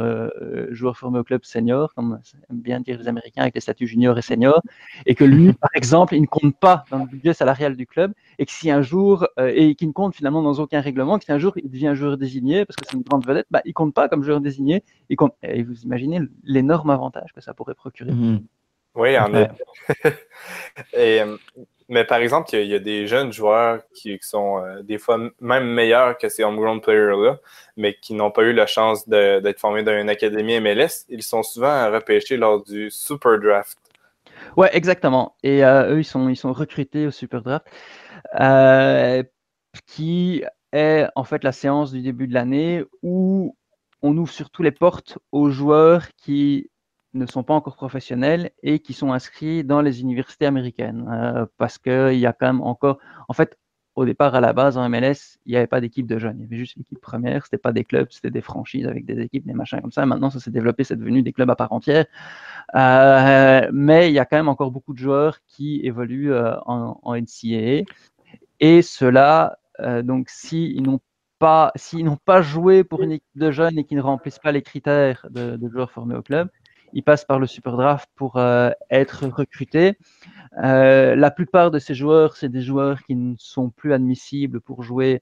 S2: joueur formé au club senior, comme aiment bien dire les Américains, avec les statuts junior et senior, et que lui, par exemple, il ne compte pas dans le budget salarial du club, et que si un jour, et qui ne compte finalement dans aucun règlement, que si un jour il devient joueur désigné, parce que c'est une grande vedette, il ne compte pas comme joueur désigné, et vous imaginez l'énorme avantage que ça pourrait procurer.
S1: Oui, en effet. Mais par exemple, il y a des jeunes joueurs qui sont des fois même meilleurs que ces homegrown players-là, mais qui n'ont pas eu la chance d'être formés dans une académie MLS. Ils sont souvent repêchés lors du Super Draft.
S2: Ouais, exactement. Et eux, ils sont recrutés au Super Draft, euh, qui est en fait la séance du début de l'année où on ouvre surtout les portes aux joueurs qui ne sont pas encore professionnels et qui sont inscrits dans les universités américaines. Parce qu'il y a quand même encore, en fait, au départ, à la base, en MLS, il n'y avait pas d'équipe de jeunes. Il y avait juste l'équipe première. C'était pas des clubs, c'était des franchises avec des équipes, des machins comme ça. Maintenant, ça s'est développé, c'est devenu des clubs à part entière. Mais il y a quand même encore beaucoup de joueurs qui évoluent en NCAA. Et ceux-là, donc s'ils n'ont pas joué pour une équipe de jeunes et qui ne remplissent pas les critères de joueurs formés au club, ils passent par le Super Draft pour être recrutés. La plupart de ces joueurs, c'est des joueurs qui ne sont plus admissibles pour jouer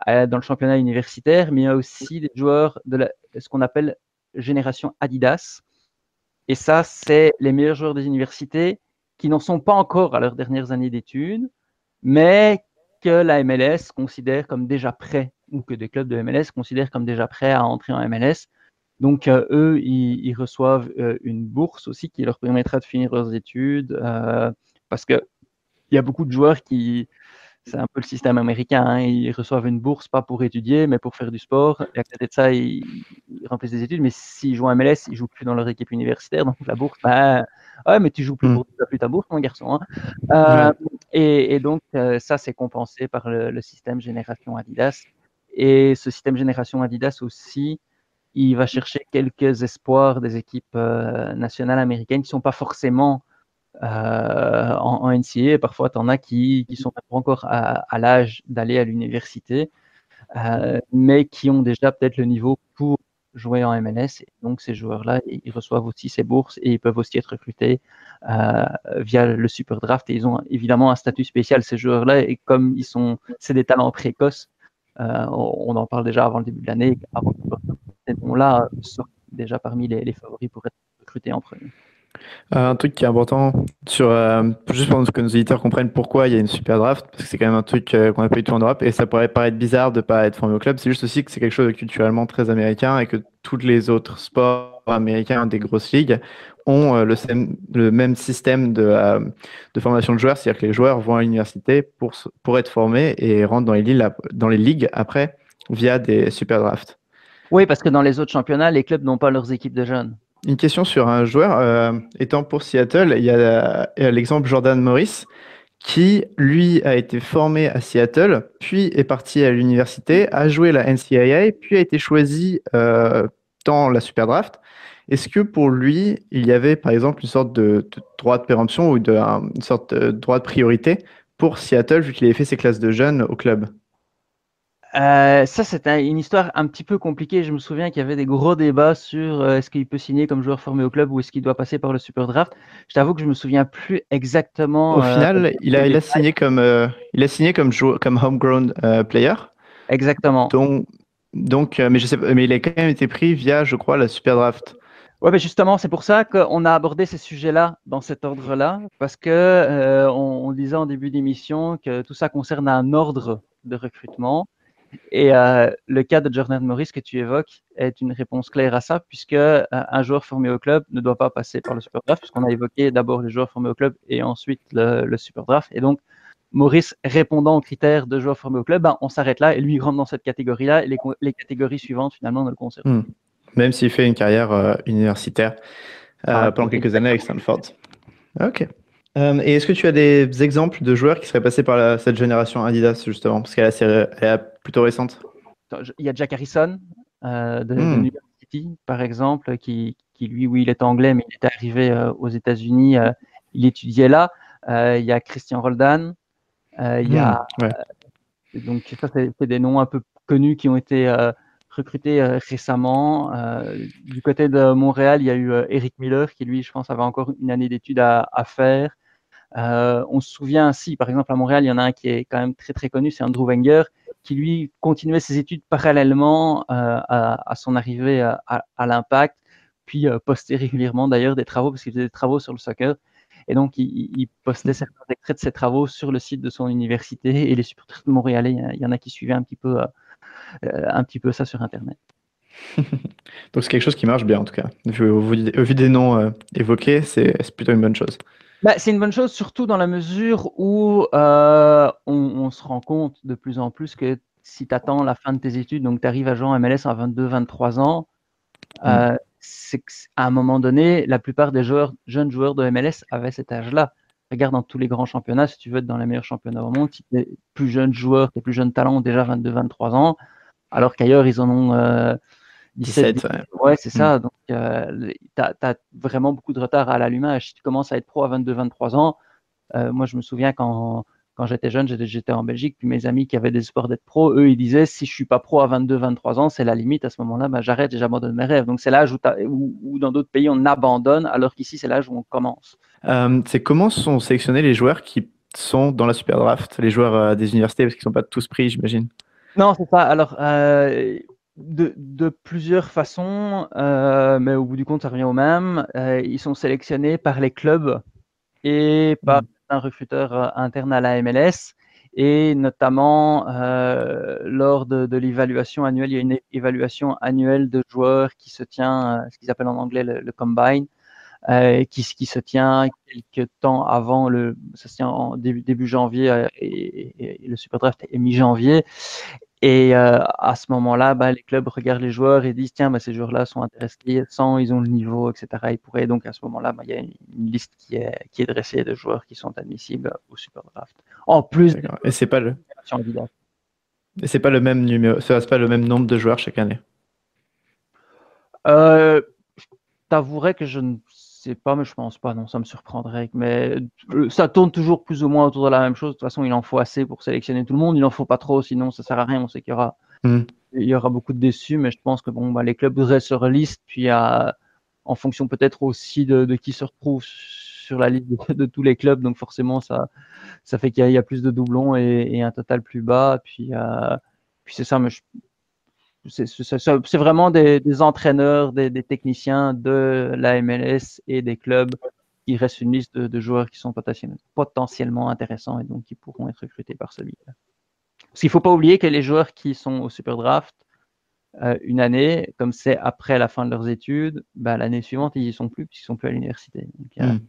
S2: dans le championnat universitaire, mais il y a aussi des joueurs de ce qu'on appelle génération Adidas. Et ça, c'est les meilleurs joueurs des universités qui n'en sont pas encore à leurs dernières années d'études, mais que la MLS considère comme déjà prêts, ou que des clubs de MLS considèrent comme déjà prêts à entrer en MLS. Donc, eux, ils reçoivent une bourse aussi qui leur permettra de finir leurs études, parce qu'il y a beaucoup de joueurs qui, c'est un peu le système américain, hein, ils reçoivent une bourse pas pour étudier, mais pour faire du sport. Et à côté de ça, ils remplissent des études, mais s'ils jouent en MLS, ils jouent plus dans leur équipe universitaire. Donc la bourse, bah, ouais, mais tu joues plus pour plus ta bourse, mon garçon. Hein. Et donc ça, c'est compensé par le système Génération Adidas. Et ce système Génération Adidas aussi, il va chercher quelques espoirs des équipes nationales américaines qui sont pas forcément en NCAA. Parfois, tu en as qui sont pas encore à l'âge d'aller à l'université, mais qui ont déjà peut-être le niveau pour jouer en MLS. Et donc, ces joueurs-là, ils reçoivent aussi ces bourses et ils peuvent aussi être recrutés via le Super Draft. Et ils ont évidemment un statut spécial, ces joueurs-là. Et comme c'est des talents précoces, on en parle déjà avant le début de l'année, avant ces noms-là sont déjà parmi les favoris pour être recrutés en premier.
S3: Un truc qui est important juste pour que nos auditeurs comprennent pourquoi il y a une super draft, parce que c'est quand même un truc qu'on n'a pas eu tout en Europe, et ça pourrait paraître bizarre de ne pas être formé au club. C'est juste aussi que c'est quelque chose de culturellement très américain et que tous les autres sports américains des grosses ligues ont le même système de formation de joueurs, c'est-à-dire que les joueurs vont à l'université pour être formés et rentrent dans les ligues après via des super drafts.
S2: Oui, parce que dans les autres championnats, les clubs n'ont pas leurs équipes de jeunes.
S3: Une question sur un joueur. Étant pour Seattle, il y a l'exemple Jordan Morris, qui, lui, a été formé à Seattle, puis est parti à l'université, a joué la NCAA, puis a été choisi dans la Super Draft. Est-ce que pour lui, il y avait, par exemple, une sorte de droit de péremption ou une sorte de droit de priorité pour Seattle, vu qu'il avait fait ses classes de jeunes au club?
S2: Ça, c'est une histoire un petit peu compliquée. Je me souviens qu'il y avait des gros débats sur est-ce qu'il peut signer comme joueur formé au club ou est-ce qu'il doit passer par le Super Draft. Je t'avoue que je me souviens plus exactement.
S3: Au final, il a signé comme homegrown player.
S2: Exactement.
S3: Mais je sais pas, mais il a quand même été pris via, je crois, la Super Draft.
S2: Ouais, mais justement, c'est pour ça qu'on a abordé ces sujets-là dans cet ordre-là, parce que on disait en début d'émission que tout ça concerne un ordre de recrutement. Et le cas de Jordan Morris que tu évoques est une réponse claire à ça, puisque un joueur formé au club ne doit pas passer par le Super Draft, puisqu'on a évoqué d'abord les joueurs formés au club et ensuite le Super Draft. Et donc, Morris répondant aux critères de joueurs formés au club, on s'arrête là et lui rentre dans cette catégorie-là et les catégories suivantes finalement ne le concernent.
S3: Même s'il fait une carrière universitaire pendant quelques années avec Stanford. Ok. Et est-ce que tu as des exemples de joueurs qui seraient passés par cette génération Adidas, justement, parce qu'elle est plutôt récente?
S2: Il y a Jack Harrison de New York City, par exemple, qui lui, oui, il est anglais, mais il était arrivé aux États-Unis, il étudiait là. Il y a Christian Roldan. Il y a donc ça, c'est des noms un peu connus qui ont été recrutés récemment. Du côté de Montréal, il y a eu Eric Miller qui, lui, je pense, avait encore une année d'études à faire. On se souvient ainsi, par exemple, à Montréal, il y en a un qui est quand même très très connu, c'est Andrew Wenger, qui lui continuait ses études parallèlement à son arrivée à l'Impact, puis postait régulièrement d'ailleurs des travaux, parce qu'il faisait des travaux sur le soccer. Et donc, il postait certains extraits de ses travaux sur le site de son université, et les supporters montréalais, il y en a qui suivaient un petit peu ça sur Internet.
S3: Donc c'est quelque chose qui marche bien en tout cas. Au vu des noms évoqués, c'est plutôt une bonne chose.
S2: Bah, c'est une bonne chose, surtout dans la mesure où on se rend compte de plus en plus que si tu attends la fin de tes études, donc tu arrives à jouer en MLS à 22-23 ans, c'est qu'à un moment donné, la plupart des jeunes joueurs de MLS avaient cet âge-là. Regarde dans tous les grands championnats, si tu veux être dans les meilleurs championnats au monde, si tes plus jeunes joueurs, tes plus jeunes talents ont déjà 22-23 ans, alors qu'ailleurs, ils en ont 17,
S3: 17, ouais.
S2: ouais, c'est ça. Donc, tu as vraiment beaucoup de retard à l'allumage. Si tu commences à être pro à 22-23 ans, moi, je me souviens quand j'étais jeune, j'étais en Belgique, puis mes amis qui avaient des espoirs d'être pro, eux, ils disaient si je suis pas pro à 22-23 ans, c'est la limite. À ce moment-là, bah, j'arrête et j'abandonne mes rêves. Donc, c'est l'âge où dans d'autres pays, on abandonne, alors qu'ici, c'est l'âge où on commence.
S3: C'est comment sont sélectionnés les joueurs qui sont dans la Super Draft, les joueurs des universités, parce qu'ils ne sont pas tous pris, j'imagine.
S2: Non, c'est ça. Alors, de plusieurs façons, mais au bout du compte, ça revient au même. Ils sont sélectionnés par les clubs et par un recruteur interne à la MLS. Et notamment, lors de l'évaluation annuelle, il y a une évaluation annuelle de joueurs qui se tient, ce qu'ils appellent en anglais le combine, qui se tient quelques temps avant ça se tient en début janvier et le Super Draft est mi-janvier. Et à ce moment-là, bah, les clubs regardent les joueurs et disent tiens, bah, ces joueurs-là sont intéressés, ils ont le niveau, etc. Ils pourraient donc à ce moment-là, bah, il y a une liste qui est dressée de joueurs qui sont admissibles au Super Draft. En plus,
S3: et c'est pas le même numéro, c'est pas le même nombre de joueurs chaque année.
S2: Je t'avouerais que je ne sais pas, mais je pense pas, non, ça me surprendrait. Mais ça tourne toujours plus ou moins autour de la même chose. De toute façon, il en faut assez pour sélectionner tout le monde. Il en faut pas trop, sinon ça sert à rien. On sait qu'il y aura beaucoup de déçus, mais je pense que bon, bah, les clubs devraient se reliste, puis en fonction peut-être aussi de qui se retrouve sur la liste de tous les clubs. Donc forcément, ça fait qu'il y a plus de doublons et un total plus bas. Puis c'est ça, mais c'est vraiment des entraîneurs, des techniciens de la MLS et des clubs qui restent une liste de joueurs qui sont potentiellement intéressants et donc qui pourront être recrutés par celui-là. Parce qu'il ne faut pas oublier que les joueurs qui sont au Super Draft, une année, comme c'est après la fin de leurs études, bah, l'année suivante, ils n'y sont plus, puisqu'ils ne sont plus à l'université. Donc,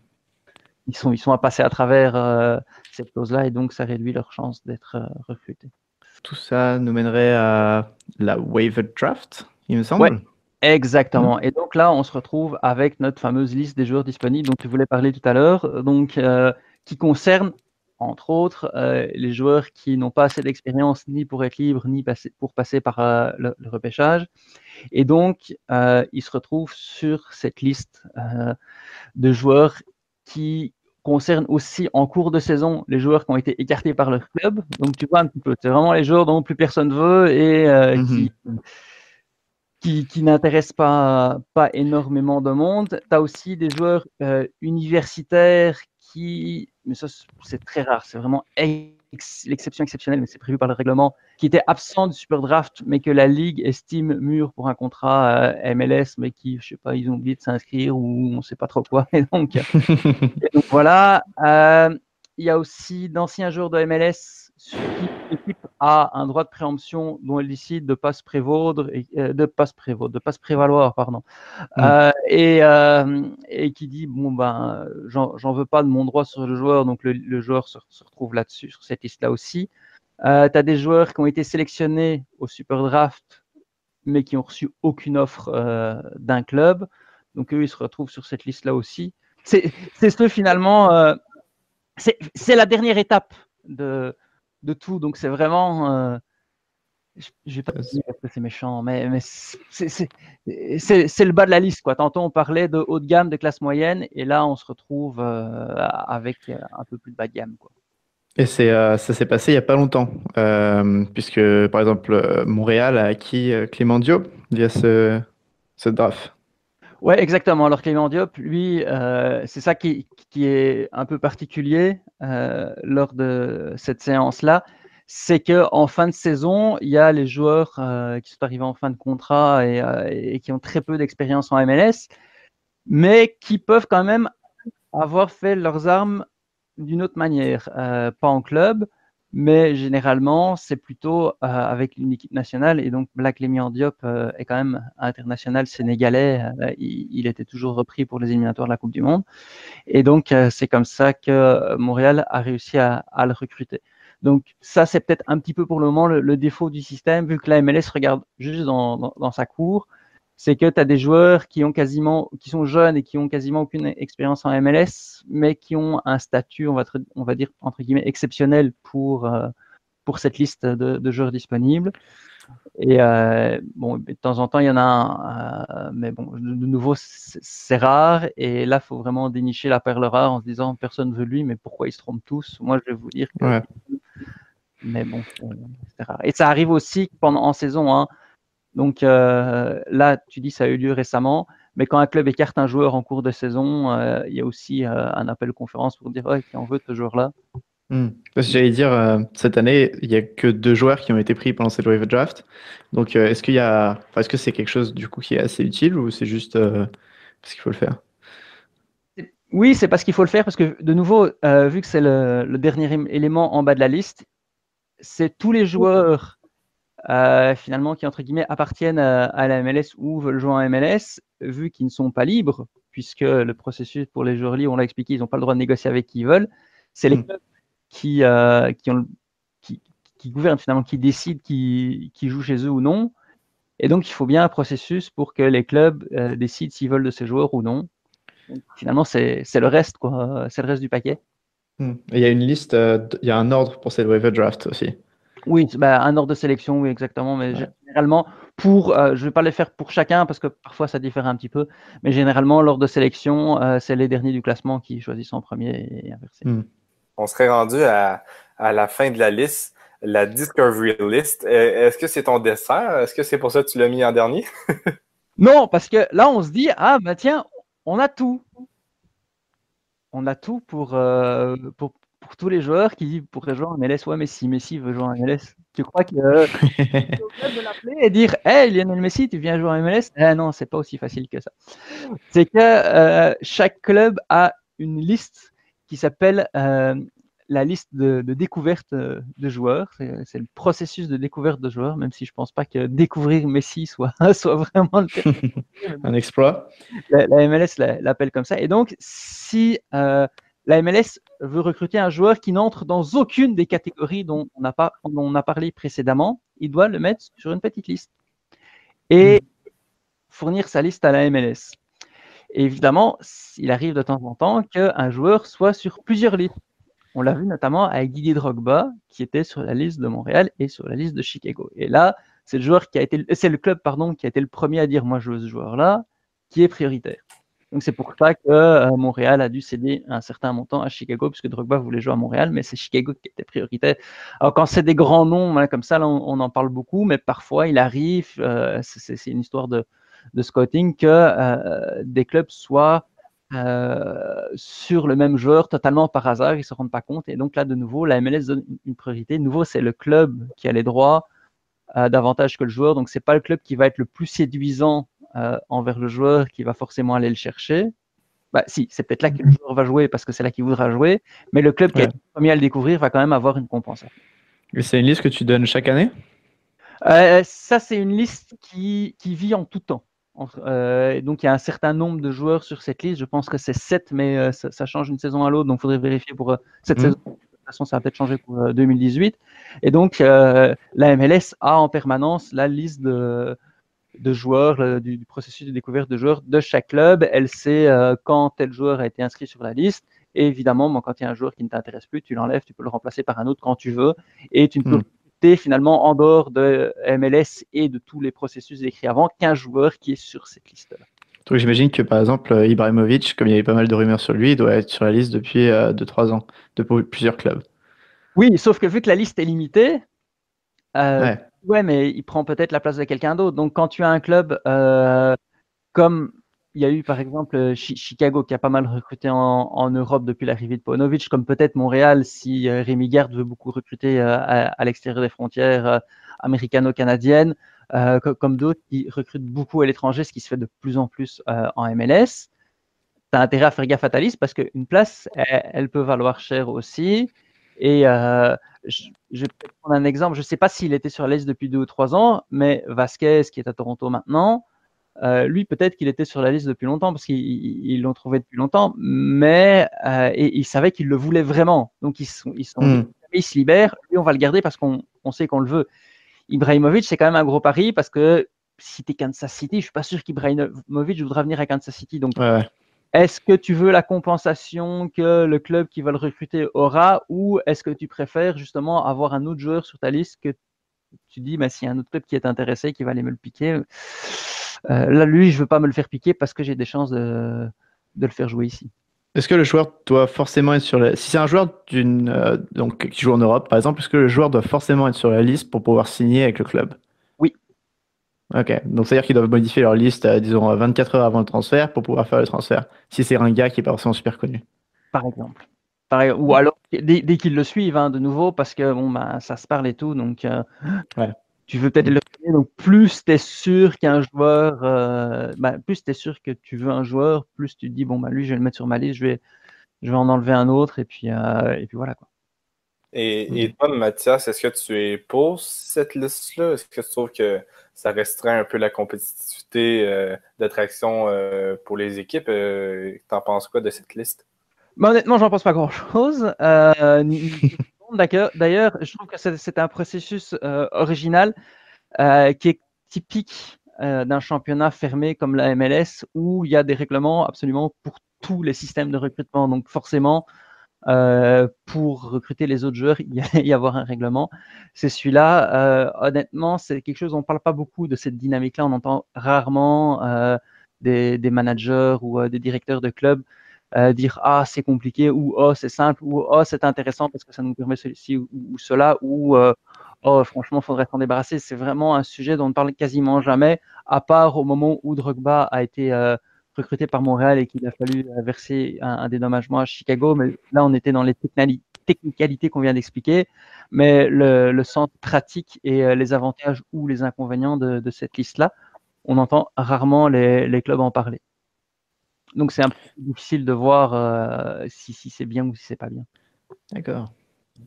S2: ils sont à passer à travers cette clause-là et donc ça réduit leurs chances d'être recrutés.
S3: Tout ça nous mènerait à la waiver draft, il me semble.
S2: Ouais, exactement. Et donc là, on se retrouve avec notre fameuse liste des joueurs disponibles dont tu voulais parler tout à l'heure, donc qui concerne entre autres les joueurs qui n'ont pas assez d'expérience ni pour être libres ni pour passer par le repêchage. Et donc, ils se retrouvent sur cette liste de joueurs qui concerne aussi en cours de saison les joueurs qui ont été écartés par leur club. Donc, tu vois un petit peu, c'est vraiment les joueurs dont plus personne veut et qui n'intéressent pas énormément de monde. Tu as aussi des joueurs universitaires mais ça c'est très rare, c'est vraiment l'exception exceptionnelle, mais c'est prévu par le règlement, qui étaient absents du Super Draft, mais que la Ligue estime mûr pour un contrat MLS, mais qui, je sais pas, ils ont oublié de s'inscrire ou on sait pas trop quoi. Et donc voilà. Il y a aussi d'anciens joueurs de MLS sur qui l'équipe a un droit de préemption dont elle décide de ne pas se prévaloir, pardon. Et qui dit bon ben j'en veux pas de mon droit sur le joueur, donc le joueur se retrouve là-dessus sur cette liste-là aussi. Tu as des joueurs qui ont été sélectionnés au Super Draft mais qui ont reçu aucune offre d'un club, donc eux ils se retrouvent sur cette liste-là aussi. C'est ce finalement. C'est la dernière étape de tout, donc c'est vraiment. Je vais pas dire que c'est méchant, mais c'est le bas de la liste, quoi. Tantôt on parlait de haut de gamme, de classe moyenne, et là on se retrouve avec un peu plus de bas de gamme, quoi.
S3: Et ça s'est passé il n'y a pas longtemps, puisque par exemple Montréal a acquis Clément Diop via ce draft.
S2: Ouais, exactement. Alors Clément Diop, lui, c'est ça qui est un peu particulier lors de cette séance-là, c'est que en fin de saison, il y a les joueurs qui sont arrivés en fin de contrat et qui ont très peu d'expérience en MLS, mais qui peuvent quand même avoir fait leurs armes d'une autre manière, pas en club, mais généralement, c'est plutôt avec une équipe nationale. Et donc, Black Lemian Diop est quand même international sénégalais. Il était toujours repris pour les éliminatoires de la Coupe du Monde. Et donc, c'est comme ça que Montréal a réussi à le recruter. Donc, ça, c'est peut-être un petit peu pour le moment le défaut du système, vu que la MLS regarde juste dans sa cour. C'est que tu as des joueurs qui sont jeunes et qui ont quasiment aucune expérience en MLS, mais qui ont un statut, on va dire, entre guillemets, exceptionnel pour cette liste de joueurs disponibles. Et bon, de temps en temps, il y en a un, mais bon, de nouveau, c'est rare. Et là, il faut vraiment dénicher la perle rare en se disant personne ne veut lui, mais pourquoi ils se trompent tous? Moi, je vais vous dire que.
S3: Ouais.
S2: Mais bon, c'est rare. Et ça arrive aussi en saison, hein. Donc là, tu dis ça a eu lieu récemment, mais quand un club écarte un joueur en cours de saison, il y a aussi un appel conférence pour dire qui en veut ce joueur-là.
S3: Parce que j'allais dire, cette année, il n'y a que 2 joueurs qui ont été pris pendant cette waiver draft. Donc, est-ce que c'est quelque chose du coup qui est assez utile ou c'est juste parce qu'il faut le faire?
S2: Oui, c'est parce qu'il faut le faire parce que de nouveau, vu que c'est le dernier élément en bas de la liste, c'est tous les joueurs finalement qui entre guillemets appartiennent à la MLS ou veulent jouer en MLS, vu qu'ils ne sont pas libres, puisque le processus pour les joueurs libres, on l'a expliqué, ils n'ont pas le droit de négocier avec qui ils veulent. C'est les clubs qui gouvernent finalement, qui décident qui jouent chez eux ou non. Et donc, il faut bien un processus pour que les clubs décident s'ils veulent de ces joueurs ou non. Donc, finalement, c'est le reste, quoi. C'est le reste du paquet.
S3: Et il y a une liste, il y a un ordre pour cette waiver draft aussi.
S2: Oui, un ordre de sélection, oui, exactement. Mais généralement, je ne vais pas les faire pour chacun parce que parfois ça diffère un petit peu. Mais généralement, l'ordre de sélection, c'est les derniers du classement qui choisissent en premier et inversé.
S1: On serait rendu à la fin de la liste, la Discovery List. Est-ce que c'est ton dessert? Est-ce que c'est pour ça que tu l'as mis en dernier?
S2: Non, parce que là, on se dit, tiens, on a tout. On a tout pour tous les joueurs qui pourraient jouer en MLS. Ouais, mais si Messi veut jouer en MLS, tu crois que c'est au club de l'appeler et dire hey Lionel Messi, tu viens jouer en MLS? Non, c'est pas aussi facile que ça. C'est que chaque club a une liste qui s'appelle la liste de découverte de joueurs. C'est le processus de découverte de joueurs, même si je pense pas que découvrir Messi soit vraiment le terme.
S3: Un exploit.
S2: La MLS l'appelle comme ça. Et donc, si la MLS veut recruter un joueur qui n'entre dans aucune des catégories dont on a parlé précédemment, il doit le mettre sur une petite liste et fournir sa liste à la MLS. Et évidemment, il arrive de temps en temps qu'un joueur soit sur plusieurs listes. On l'a vu notamment avec Didier Drogba, qui était sur la liste de Montréal et sur la liste de Chicago. Et là, c'est le club qui a été le premier à dire moi je veux ce joueur-là, qui est prioritaire. Donc c'est pour ça que Montréal a dû céder un certain montant à Chicago, puisque Drogba voulait jouer à Montréal, mais c'est Chicago qui était prioritaire. Alors quand c'est des grands noms comme ça, là, on en parle beaucoup, mais parfois il arrive, c'est une histoire de scouting, que des clubs soient sur le même joueur totalement par hasard, ils ne se rendent pas compte. Et donc là, de nouveau, la MLS donne une priorité. De nouveau, c'est le club qui a les droits davantage que le joueur. Donc, ce n'est pas le club qui va être le plus séduisant envers le joueur qui va forcément aller le chercher. Si, c'est peut-être là que le joueur va jouer parce que c'est là qu'il voudra jouer. Mais le club qui a été le premier à le découvrir va quand même avoir une compensation.
S3: Et c'est une liste que tu donnes chaque année?
S2: Ça, c'est une liste qui vit en tout temps. Donc, il y a un certain nombre de joueurs sur cette liste. Je pense que c'est 7, mais ça change d'une saison à l'autre. Donc, il faudrait vérifier pour cette saison. De toute façon, ça va peut-être changer pour 2018. Et donc, la MLS a en permanence la liste de joueurs, du processus de découverte de joueurs de chaque club. Elle sait quand tel joueur a été inscrit sur la liste. Et évidemment, quand il y a un joueur qui ne t'intéresse plus, tu l'enlèves, tu peux le remplacer par un autre quand tu veux. Et tu ne peux finalement, en dehors de MLS et de tous les processus décrits avant, qu'un joueur qui est sur cette liste-là.
S3: Donc j'imagine que par exemple Ibrahimovic, comme il y avait pas mal de rumeurs sur lui, il doit être sur la liste depuis 2-3 ans, de plusieurs clubs.
S2: Oui, sauf que vu que la liste est limitée, mais il prend peut-être la place de quelqu'un d'autre. Donc quand tu as un club comme il y a eu par exemple Chicago qui a pas mal recruté en Europe depuis l'arrivée de Paunovic, comme peut-être Montréal si Rémi Garde veut beaucoup recruter à l'extérieur des frontières américano-canadiennes, comme d'autres qui recrutent beaucoup à l'étranger, ce qui se fait de plus en plus en MLS. Tu as intérêt à faire gaffe à ta liste parce qu'une place, elle peut valoir cher aussi. Et je vais peut-être prendre un exemple. Je ne sais pas s'il était sur la liste depuis 2 ou 3 ans, mais Vasquez, qui est à Toronto maintenant, lui, peut-être qu'il était sur la liste depuis longtemps parce qu'ils l'ont trouvé depuis longtemps, mais et ils savaient qu'ils le voulaient vraiment. Donc, ils se sont dit, il se libère, lui, on va le garder parce qu'on sait qu'on le veut. Ibrahimovic, c'est quand même un gros pari parce que si tu es Kansas City, je ne suis pas sûr qu'Ibrahimovic voudra venir à Kansas City. Donc, est-ce que tu veux la compensation que le club qui va le recruter aura, ou est-ce que tu préfères justement avoir un autre joueur sur ta liste que tu dis, bah, s'il y a un autre club qui est intéressé, qui va aller me le piquer, là, lui, je ne veux pas me le faire piquer parce que j'ai des chances de le faire jouer ici.
S3: Est-ce que le joueur doit forcément être sur la... Si c'est un joueur donc, qui joue en Europe, par exemple, est-ce que le joueur doit forcément être sur la liste pour pouvoir signer avec le club?
S2: Oui.
S3: Ok, donc c'est-à-dire qu'ils doivent modifier leur liste, disons, 24 heures avant le transfert pour pouvoir faire le transfert, si c'est un gars qui n'est pas forcément super connu.
S2: Par exemple. Ou alors, dès qu'ils le suivent, hein, de nouveau, parce que bon, bah, ça se parle et tout, donc tu veux peut-être le faire. Donc, plus tu es sûr qu'un joueur, plus tu es sûr que tu veux un joueur, plus tu te dis, bon, bah, lui, je vais le mettre sur ma liste, je vais en enlever un autre, et puis voilà, quoi.
S1: Et toi, Mathias, est-ce que tu es pour cette liste-là? Est-ce que tu trouves que ça restreint un peu la compétitivité d'attraction pour les équipes? T'en penses quoi de cette liste?
S2: Honnêtement, j'en pense pas grand-chose. D'ailleurs, je trouve que c'est un processus original qui est typique d'un championnat fermé comme la MLS, où il y a des règlements absolument pour tous les systèmes de recrutement. Donc forcément, pour recruter les autres joueurs, il y avoir un règlement. C'est celui-là. Honnêtement, c'est quelque chose, on ne parle pas beaucoup de cette dynamique-là. On entend rarement des managers ou des directeurs de clubs dire « Ah, c'est compliqué » ou « Oh, c'est simple » ou « Oh, c'est intéressant parce que ça nous permet ceci ou cela » ou « Oh, franchement, il faudrait s'en débarrasser ». C'est vraiment un sujet dont on ne parle quasiment jamais, à part au moment où Drogba a été recruté par Montréal et qu'il a fallu verser un dédommagement à Chicago. Mais là, on était dans les technicalités qu'on vient d'expliquer. Mais le sens pratique et les avantages ou les inconvénients de cette liste-là, on entend rarement les clubs en parler. Donc, c'est un peu difficile de voir si c'est bien ou si c'est pas bien.
S3: D'accord.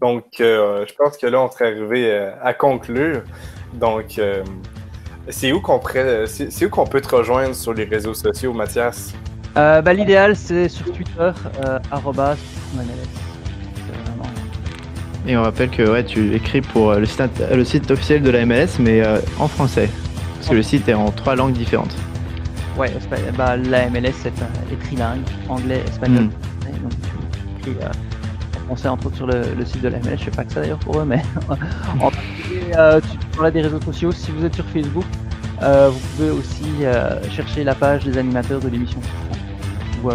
S1: Donc, je pense que là, on serait arrivé à conclure. Donc, c'est où qu'on peut te rejoindre sur les réseaux sociaux, Mathias?
S2: L'idéal, c'est sur Twitter, @MLS.
S3: Et on rappelle que tu écris pour le site officiel de la MLS, mais en français. Parce que le site est en 3 langues différentes.
S2: Ouais, la MLS est trilingue, anglais, espagnol. Donc, écrit en français, entre autres, sur le site de la MLS. Je fais pas que ça d'ailleurs pour eux, mais en particulier, tu parles des réseaux sociaux. Si vous êtes sur Facebook, vous pouvez aussi chercher la page des animateurs de l'émission. Où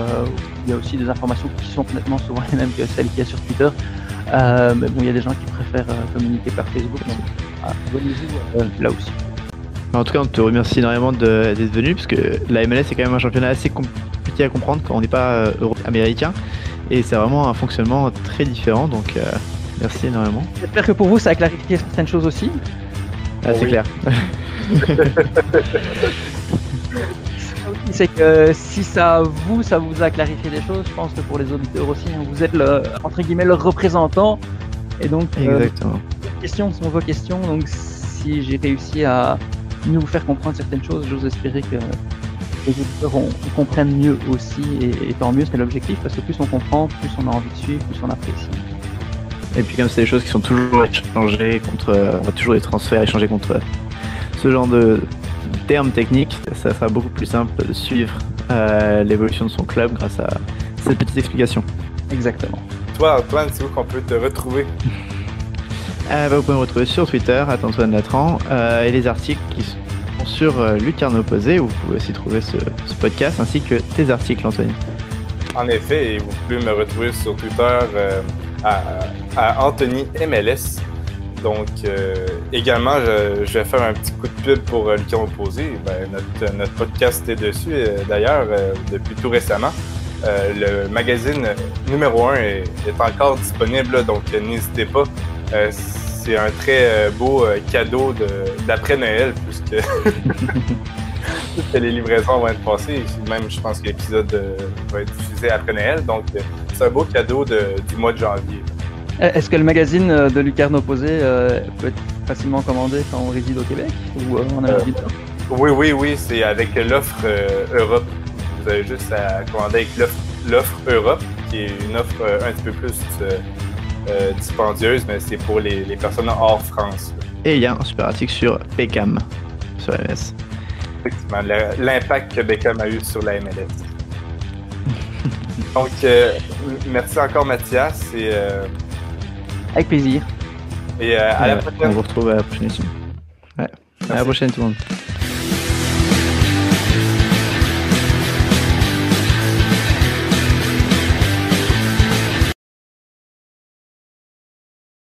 S2: il y a aussi des informations qui sont honnêtement souvent les mêmes que celles qu'il y a sur Twitter. Mais bon, il y a des gens qui préfèrent communiquer par Facebook. Donc, abonnez-vous là aussi.
S3: En tout cas, on te remercie énormément d'être venu, parce que la MLS est quand même un championnat assez compliqué à comprendre quand on n'est pas américain. Et c'est vraiment un fonctionnement très différent, donc merci énormément.
S2: J'espère que pour vous, ça a clarifié certaines choses aussi.
S3: C'est clair.
S2: C'est que si ça vous a clarifié des choses, je pense que pour les auditeurs aussi, vous êtes entre guillemets le représentant. Et donc,
S3: exactement.
S2: Les questions sont vos questions. Donc, si j'ai réussi à mieux vous faire comprendre certaines choses, j'ose espérer que les auditeurs comprennent mieux aussi, et tant mieux, c'est l'objectif, parce que plus on comprend, plus on a envie de suivre, plus on apprécie.
S3: Et puis comme c'est des choses qui sont toujours échangées on va toujours les transferts échangés contre ce genre de termes techniques, ça sera beaucoup plus simple de suivre l'évolution de son club grâce à cette petite explication.
S2: Exactement.
S1: Toi, Antoine, c'est où qu'on peut te retrouver?
S3: Vous pouvez me retrouver sur Twitter, @Antoine Latran, et les articles qui sont sur Lucarne Opposée, où vous pouvez aussi trouver ce podcast, ainsi que tes articles, Anthony.
S1: En effet, et vous pouvez me retrouver sur Twitter à Anthony MLS. Donc, également, je vais faire un petit coup de pub pour Lucarne Opposée. Notre podcast est dessus, d'ailleurs, depuis tout récemment. Le magazine numéro 1 est encore disponible, donc n'hésitez pas. C'est un très beau cadeau d'après Noël, puisque toutes les livraisons vont être passées. Même, je pense que l'épisode va être diffusé après Noël. Donc, c'est un beau cadeau du mois de janvier.
S2: Est-ce que le magazine de Lucarne Opposé peut être facilement commandé quand on réside au Québec ou en Amérique du Nord?
S1: Oui, c'est avec l'offre Europe. Vous avez juste à commander avec l'offre Europe, qui est une offre un petit peu plus dispendieuse, mais c'est pour les personnes hors France.
S3: Et il y a un super article sur Beckham, sur MS.
S1: Effectivement, l'impact que Beckham a eu sur la MLS. Donc, merci encore Mathias et
S2: Avec plaisir.
S1: à la prochaine.
S3: On vous retrouve à la prochaine émission. Ouais. À la prochaine tout le monde.